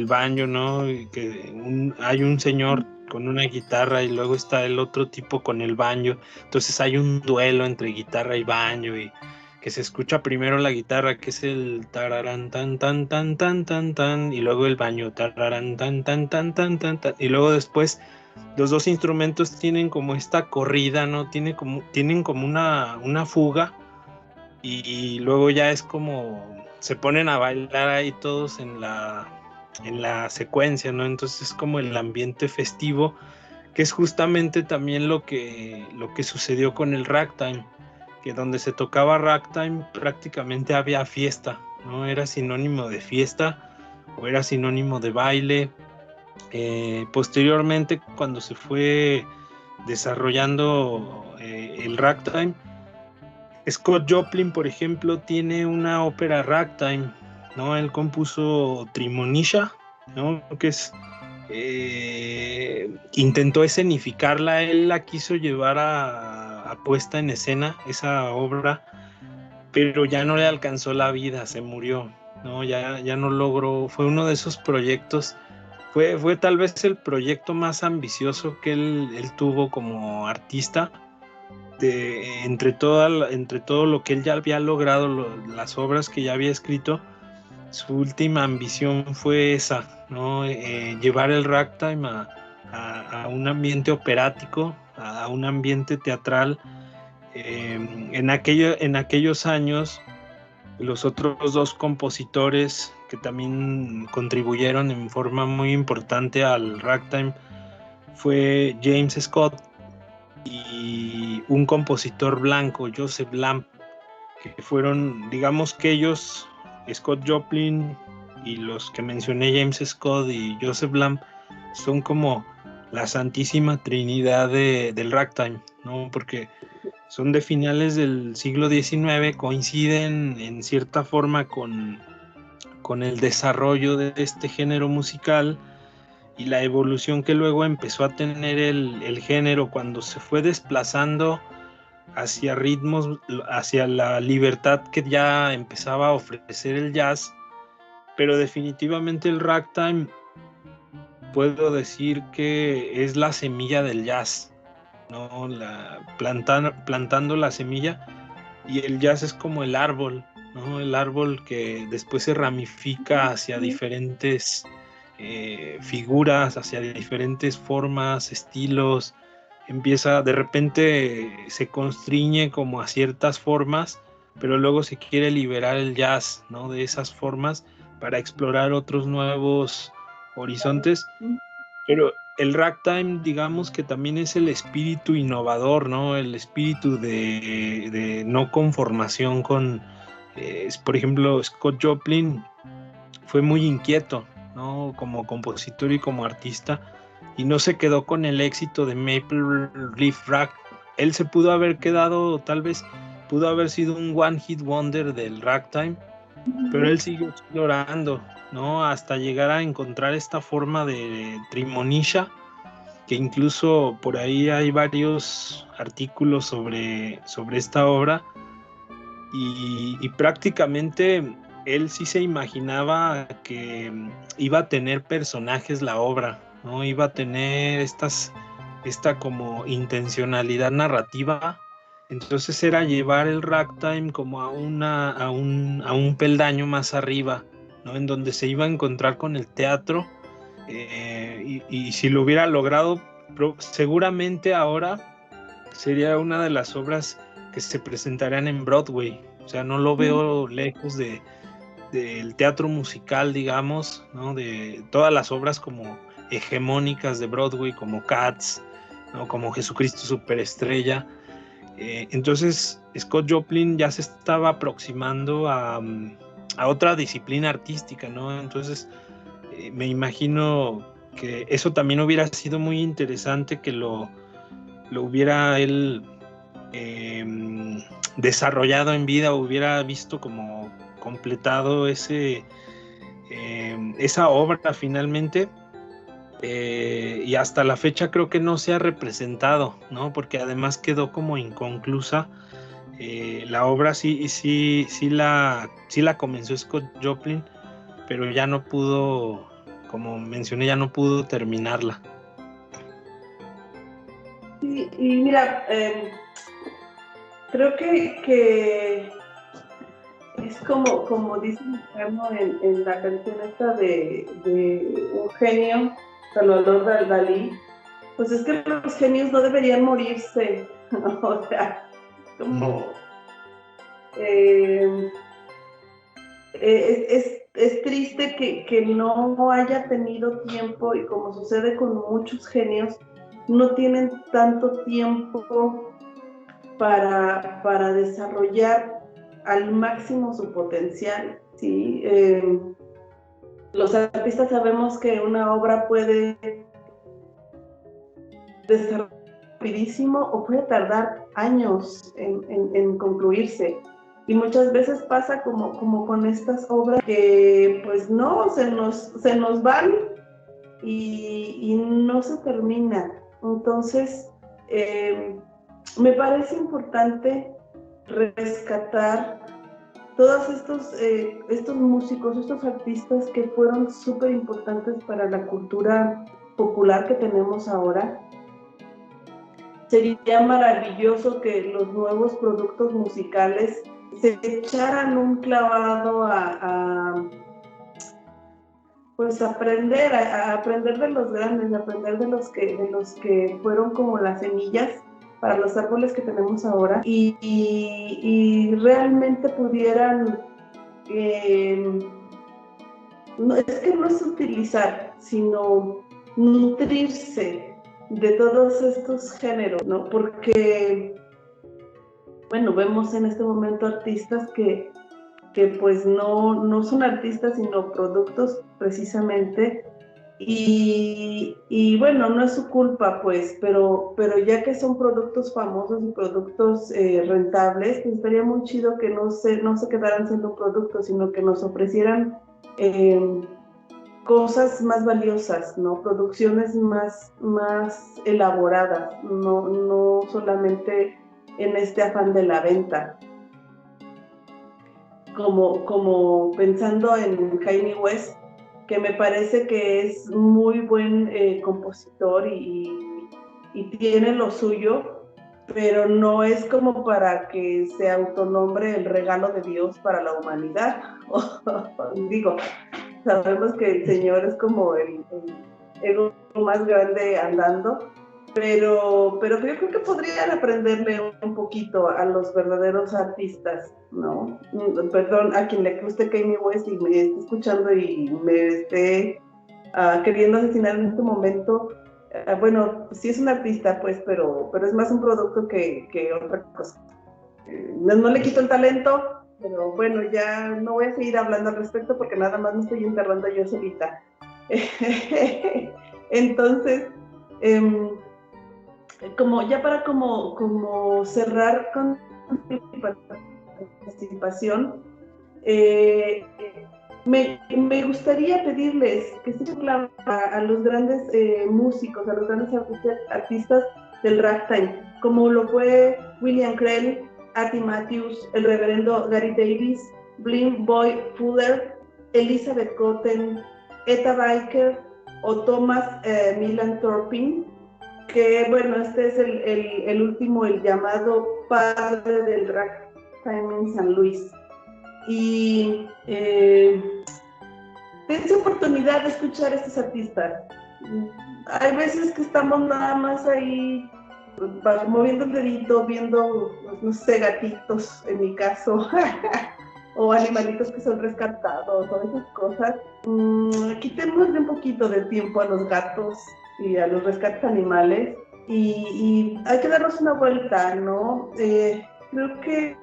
banjo, ¿no? Y que hay un señor con una guitarra y luego está el otro tipo con el banjo. Entonces hay un duelo entre guitarra y banjo y que se escucha primero la guitarra, que es el tararán tan tan tan tan tan tan, y luego el banjo tararán tan tan tan tan tan tan, y luego después los dos instrumentos tienen como esta corrida, ¿no? Tienen como una fuga y luego ya es como se ponen a bailar ahí todos en la secuencia, ¿no? Entonces es como el ambiente festivo, que es justamente también lo que sucedió con el ragtime, que donde se tocaba ragtime prácticamente había fiesta, ¿no? Era sinónimo de fiesta o era sinónimo de baile. Posteriormente, cuando se fue desarrollando el ragtime, Scott Joplin, por ejemplo, tiene una ópera ragtime, ¿no? Él compuso Trimonisha, ¿no? Que es intentó escenificarla, él la quiso llevar a puesta en escena, esa obra, pero ya no le alcanzó la vida, se murió, ¿no? Ya no logró, fue uno de esos proyectos, fue tal vez el proyecto más ambicioso que él tuvo como artista, entre todo lo que él ya había logrado, las obras que ya había escrito. Su última ambición fue esa, ¿no? Llevar el ragtime a un ambiente operático, a un ambiente teatral. En aquellos años, los otros dos compositores que también contribuyeron en forma muy importante al ragtime fue James Scott y un compositor blanco, Joseph Lamb, que fueron, digamos que ellos, Scott Joplin y los que mencioné, James Scott y Joseph Lamb, son como la santísima trinidad del ragtime, ¿no? Porque son de finales del siglo XIX, coinciden en cierta forma con el desarrollo de este género musical y la evolución que luego empezó a tener el género cuando se fue desplazando hacia ritmos, hacia la libertad que ya empezaba a ofrecer el jazz, pero definitivamente el ragtime puedo decir que es la semilla del jazz, ¿no? Plantando la semilla, y el jazz es como el árbol, ¿no? El árbol que después se ramifica hacia diferentes figuras, hacia diferentes formas, estilos. Empieza, de repente se constriñe como a ciertas formas, pero luego se quiere liberar el jazz, ¿no? De esas formas para explorar otros nuevos horizontes. Pero el ragtime, digamos que también es el espíritu innovador, ¿no? El espíritu de no conformación con, por ejemplo, Scott Joplin fue muy inquieto, ¿no? Como compositor y como artista, y no se quedó con el éxito de Maple Leaf Rag. Él se pudo haber quedado, tal vez pudo haber sido un one hit wonder del ragtime, pero él siguió explorando, ¿no? Hasta llegar a encontrar esta forma de Trimonisha, que incluso por ahí hay varios artículos sobre esta obra, y prácticamente él sí se imaginaba que iba a tener personajes la obra, ¿no? Iba a tener esta como intencionalidad narrativa. Entonces era llevar el ragtime como a un peldaño más arriba, ¿no? En donde se iba a encontrar con el teatro, y si lo hubiera logrado, seguramente ahora sería una de las obras que se presentarían en Broadway. O sea, no lo veo lejos del teatro musical, digamos, ¿no? De todas las obras como hegemónicas de Broadway, como Cats, ¿no? Como Jesucristo Superestrella. Entonces, Scott Joplin ya se estaba aproximando a otra disciplina artística, ¿no? Entonces, me imagino que eso también hubiera sido muy interesante, que lo hubiera él desarrollado en vida, hubiera visto como completado esa obra finalmente, y hasta la fecha creo que no se ha representado, ¿no? Porque además quedó como inconclusa. La obra sí la comenzó Scott Joplin, pero ya no pudo, como mencioné, ya no pudo terminarla. Y mira, creo que es como dice Ricardo en la canción esta de un genio, Salvador Dalí, pues es que los genios no deberían morirse, ¿no? O sea, como es triste que no haya tenido tiempo, y como sucede con muchos genios, no tienen tanto tiempo para desarrollar al máximo su potencial, ¿sí? Los artistas sabemos que una obra puede desarrollar rapidísimo o puede tardar años en concluirse. Y muchas veces pasa como con estas obras que pues no, se nos van y no se termina. Entonces, me parece importante rescatar todos estos músicos, estos artistas que fueron súper importantes para la cultura popular que tenemos ahora. Sería maravilloso que los nuevos productos musicales se echaran un clavado pues aprender de los grandes, aprender de los que fueron como las semillas para los árboles que tenemos ahora y realmente pudieran, no, es que no es utilizar, sino nutrirse de todos estos géneros, ¿no? Porque, bueno, vemos en este momento artistas que pues no son artistas, sino productos precisamente, y bueno, no es su culpa, pues, pero ya que son productos famosos y productos rentables, pues estaría muy chido que no se quedaran siendo productos, sino que nos ofrecieran cosas más valiosas, ¿no? Producciones más elaboradas, no solamente en este afán de la venta. Como pensando en Kanye West, que me parece que es muy buen compositor y tiene lo suyo, pero no es como para que se autonombre el regalo de Dios para la humanidad. Digo, sabemos que el Señor es como el ego más grande andando, pero yo creo que podrían aprenderle un poquito a los verdaderos artistas, ¿no? Perdón, a quien le guste Kanye West y me esté escuchando y me esté queriendo asesinar en este momento, bueno, sí es un artista, pues, pero es más un producto que otra cosa. No le quito el talento, pero bueno, ya no voy a seguir hablando al respecto porque nada más me estoy enterrando yo solita. Entonces, como ya para como cerrar con participación, me gustaría pedirles que se claven a los grandes músicos, a los grandes artistas del ragtime, como lo fue William Crane, Attie Matthews, el reverendo Gary Davis, Blind Boy Fuller, Elizabeth Cotten, Etta Baker o Thomas Milan Turpin, que bueno, este es el último, el llamado padre del ragtime en San Luis. Y dense oportunidad de escuchar a estos artistas. Hay veces que estamos nada más ahí moviendo el dedito, viendo, no sé, gatitos en mi caso, o animalitos que son rescatados, o esas cosas. Quitémosle un poquito de tiempo a los gatos y a los rescates animales, y hay que darnos una vuelta, ¿no? Creo que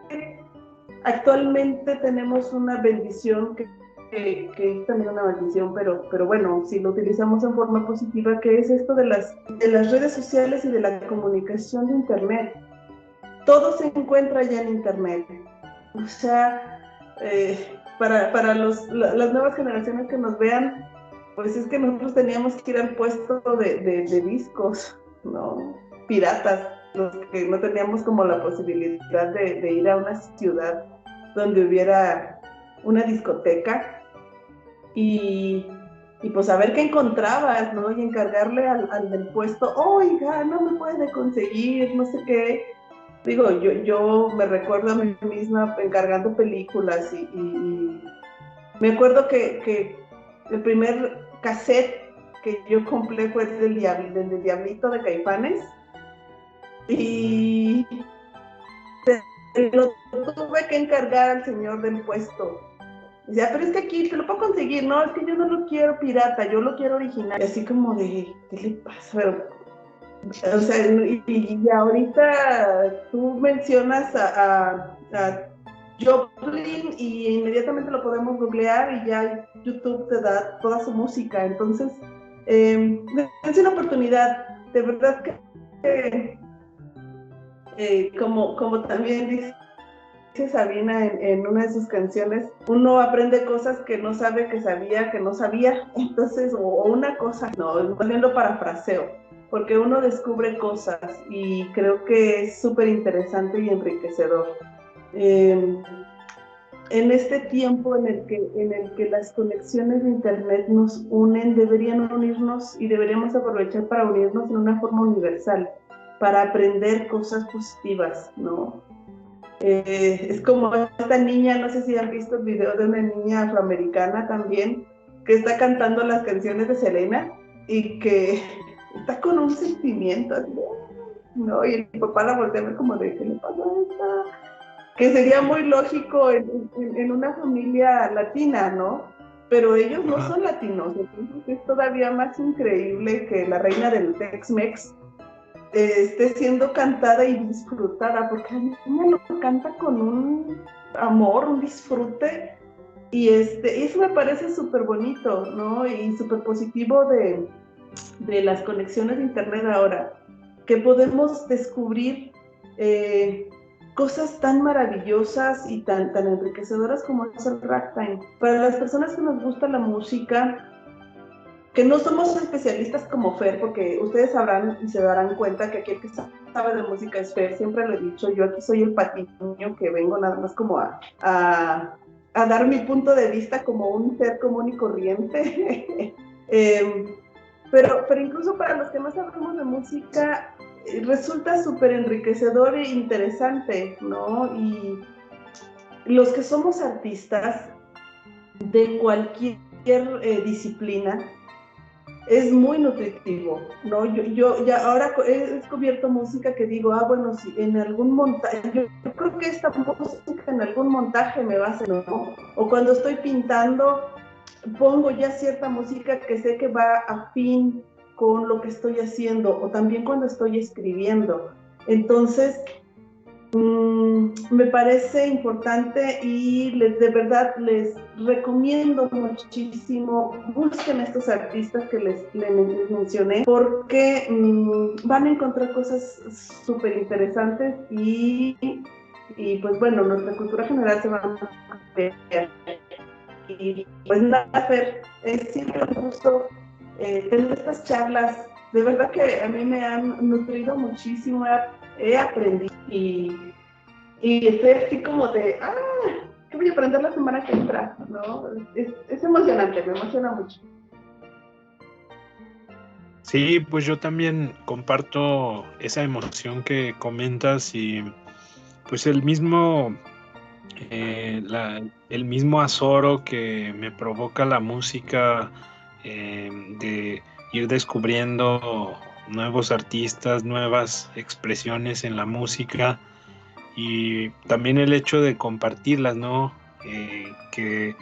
actualmente tenemos una bendición que es también una maldición, pero bueno, si lo utilizamos en forma positiva, que es esto de las redes sociales y de la comunicación de Internet. Todo se encuentra ya en Internet. O sea, para las nuevas generaciones que nos vean, pues es que nosotros teníamos que ir al puesto de discos, ¿no? Piratas, los que no teníamos como la posibilidad de ir a una ciudad donde hubiera una discoteca y pues a ver qué encontrabas, ¿no? Y encargarle al del puesto, oiga, no me puede conseguir, no sé qué. Digo, yo me recuerdo a mí misma encargando películas y me acuerdo que el primer cassette que yo compré fue del Diablito de Caifanes y lo tuve que encargar al señor del puesto. Ya, pero es que aquí te lo puedo conseguir, no, es que yo no lo quiero pirata, yo lo quiero original. Y así como de, ¿qué le pasa? Pero, o sea, y ahorita tú mencionas a Joplin y inmediatamente lo podemos googlear y ya YouTube te da toda su música. Entonces, dense una oportunidad, de verdad que como también dice Sabina en una de sus canciones, uno aprende cosas que no sabe que no sabía, entonces, o una cosa, no, más bien lo parafraseo, porque uno descubre cosas y creo que es súper interesante y enriquecedor. En este tiempo en el que las conexiones de internet nos unen, deberían unirnos y deberíamos aprovechar para unirnos en una forma universal, para aprender cosas positivas, ¿no? Es como esta niña, no sé si han visto el video de una niña afroamericana también, que está cantando las canciones de Selena y que está con un sentimiento, ¿no? Y el papá la voltea a ver como de, ¿qué le pasa a esta? Que sería muy lógico en una familia latina, ¿no? Pero ellos no son latinos, entonces es todavía más increíble que la reina del Tex-Mex esté siendo cantada y disfrutada, porque a mí me lo canta con un amor, un disfrute, y eso me parece súper bonito, ¿no? Y súper positivo de las conexiones de internet ahora, que podemos descubrir cosas tan maravillosas y tan enriquecedoras como es el ragtime. Para las personas que nos gusta la música, que no somos especialistas como Fer, porque ustedes sabrán y se darán cuenta que aquí el que sabe de música es Fer, siempre lo he dicho, yo aquí soy el patiño que vengo nada más como a dar mi punto de vista como un ser común y corriente. Pero incluso para los que no sabemos de música, resulta súper enriquecedor e interesante, ¿no? Y los que somos artistas de cualquier disciplina, es muy nutritivo, ¿no? Yo ya ahora he descubierto música que digo, bueno, si en algún montaje, yo creo que esta música en algún montaje me va a hacer, ¿no? O cuando estoy pintando, pongo ya cierta música que sé que va afín con lo que estoy haciendo, o también cuando estoy escribiendo. Entonces, me parece importante y de verdad les recomiendo muchísimo, busquen a estos artistas que les mencioné, porque van a encontrar cosas súper interesantes y pues bueno, nuestra cultura general se va a ver. Y pues nada, Fer, es siempre un gusto tener estas charlas. De verdad que a mí me han nutrido muchísimo, he aprendido y estoy así como de, ¿qué voy a aprender la semana que entra? ¿No? Es emocionante, me emociona mucho. Sí, pues yo también comparto esa emoción que comentas y pues el mismo azoro que me provoca la música, de ir descubriendo nuevos artistas, nuevas expresiones en la música y también el hecho de compartirlas, ¿no? Que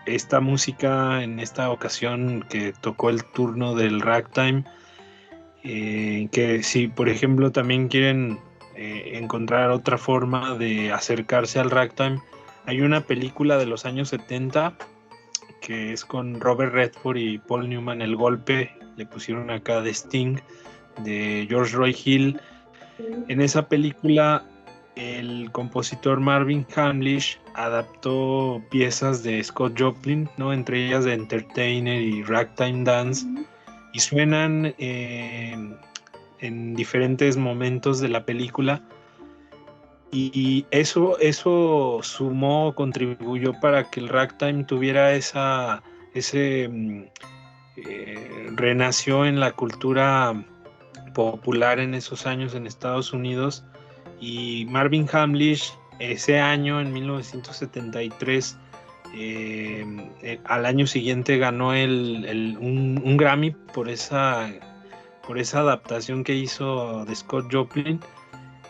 esta música en esta ocasión que tocó el turno del ragtime, que si por ejemplo también quieren encontrar otra forma de acercarse al ragtime, hay una película de los años 70 que es con Robert Redford y Paul Newman, El Golpe, le pusieron acá de Sting, de George Roy Hill. En esa película el compositor Marvin Hamlish adaptó piezas de Scott Joplin, ¿no? Entre ellas de Entertainer y Ragtime Dance, y suenan en diferentes momentos de la película, y eso sumó, contribuyó para que el ragtime tuviera ese renació en la cultura popular en esos años en Estados Unidos. Y Marvin Hamlish ese año, en 1973, al año siguiente ganó un Grammy por esa adaptación que hizo de Scott Joplin.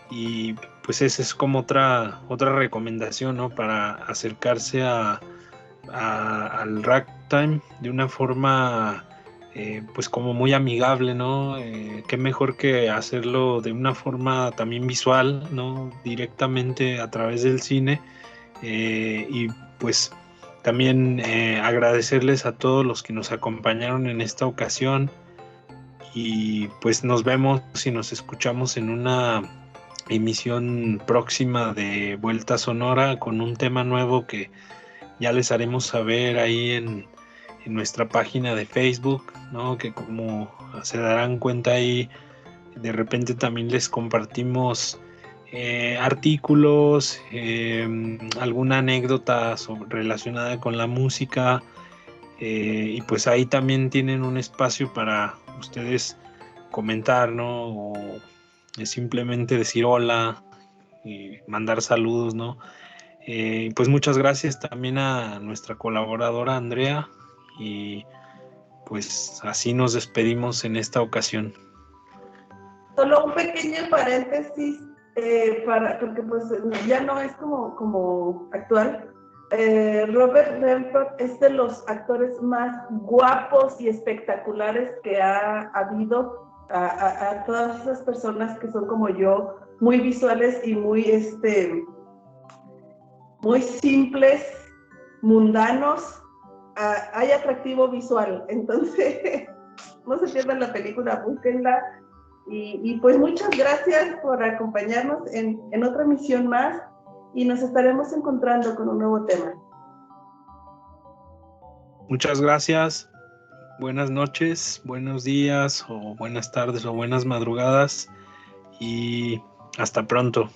Y pues esa es como otra recomendación, ¿no? Para acercarse al ragtime de una forma pues como muy amigable, ¿no? Qué mejor que hacerlo de una forma también visual, ¿no? Directamente a través del cine. Y pues también agradecerles a todos los que nos acompañaron en esta ocasión, y pues nos vemos y nos escuchamos en una emisión próxima de Vuelta Sonora con un tema nuevo que ya les haremos saber ahí en nuestra página de Facebook, ¿no? Que como se darán cuenta ahí, de repente también les compartimos artículos, alguna anécdota relacionada con la música, y pues ahí también tienen un espacio para ustedes comentar, ¿no? O simplemente decir hola, mandar saludos, ¿no? Pues muchas gracias también a nuestra colaboradora Andrea, y pues así nos despedimos en esta ocasión. Solo un pequeño paréntesis, porque pues ya no es como actual. Robert Redford es de los actores más guapos y espectaculares que ha habido, a todas esas personas que son como yo, muy visuales y muy simples, mundanos. Hay atractivo visual, entonces no se pierdan la película, búsquenla. Y pues muchas gracias por acompañarnos en otra emisión más, y nos estaremos encontrando con un nuevo tema. Muchas gracias. Buenas noches, buenos días o buenas tardes o buenas madrugadas, y hasta pronto.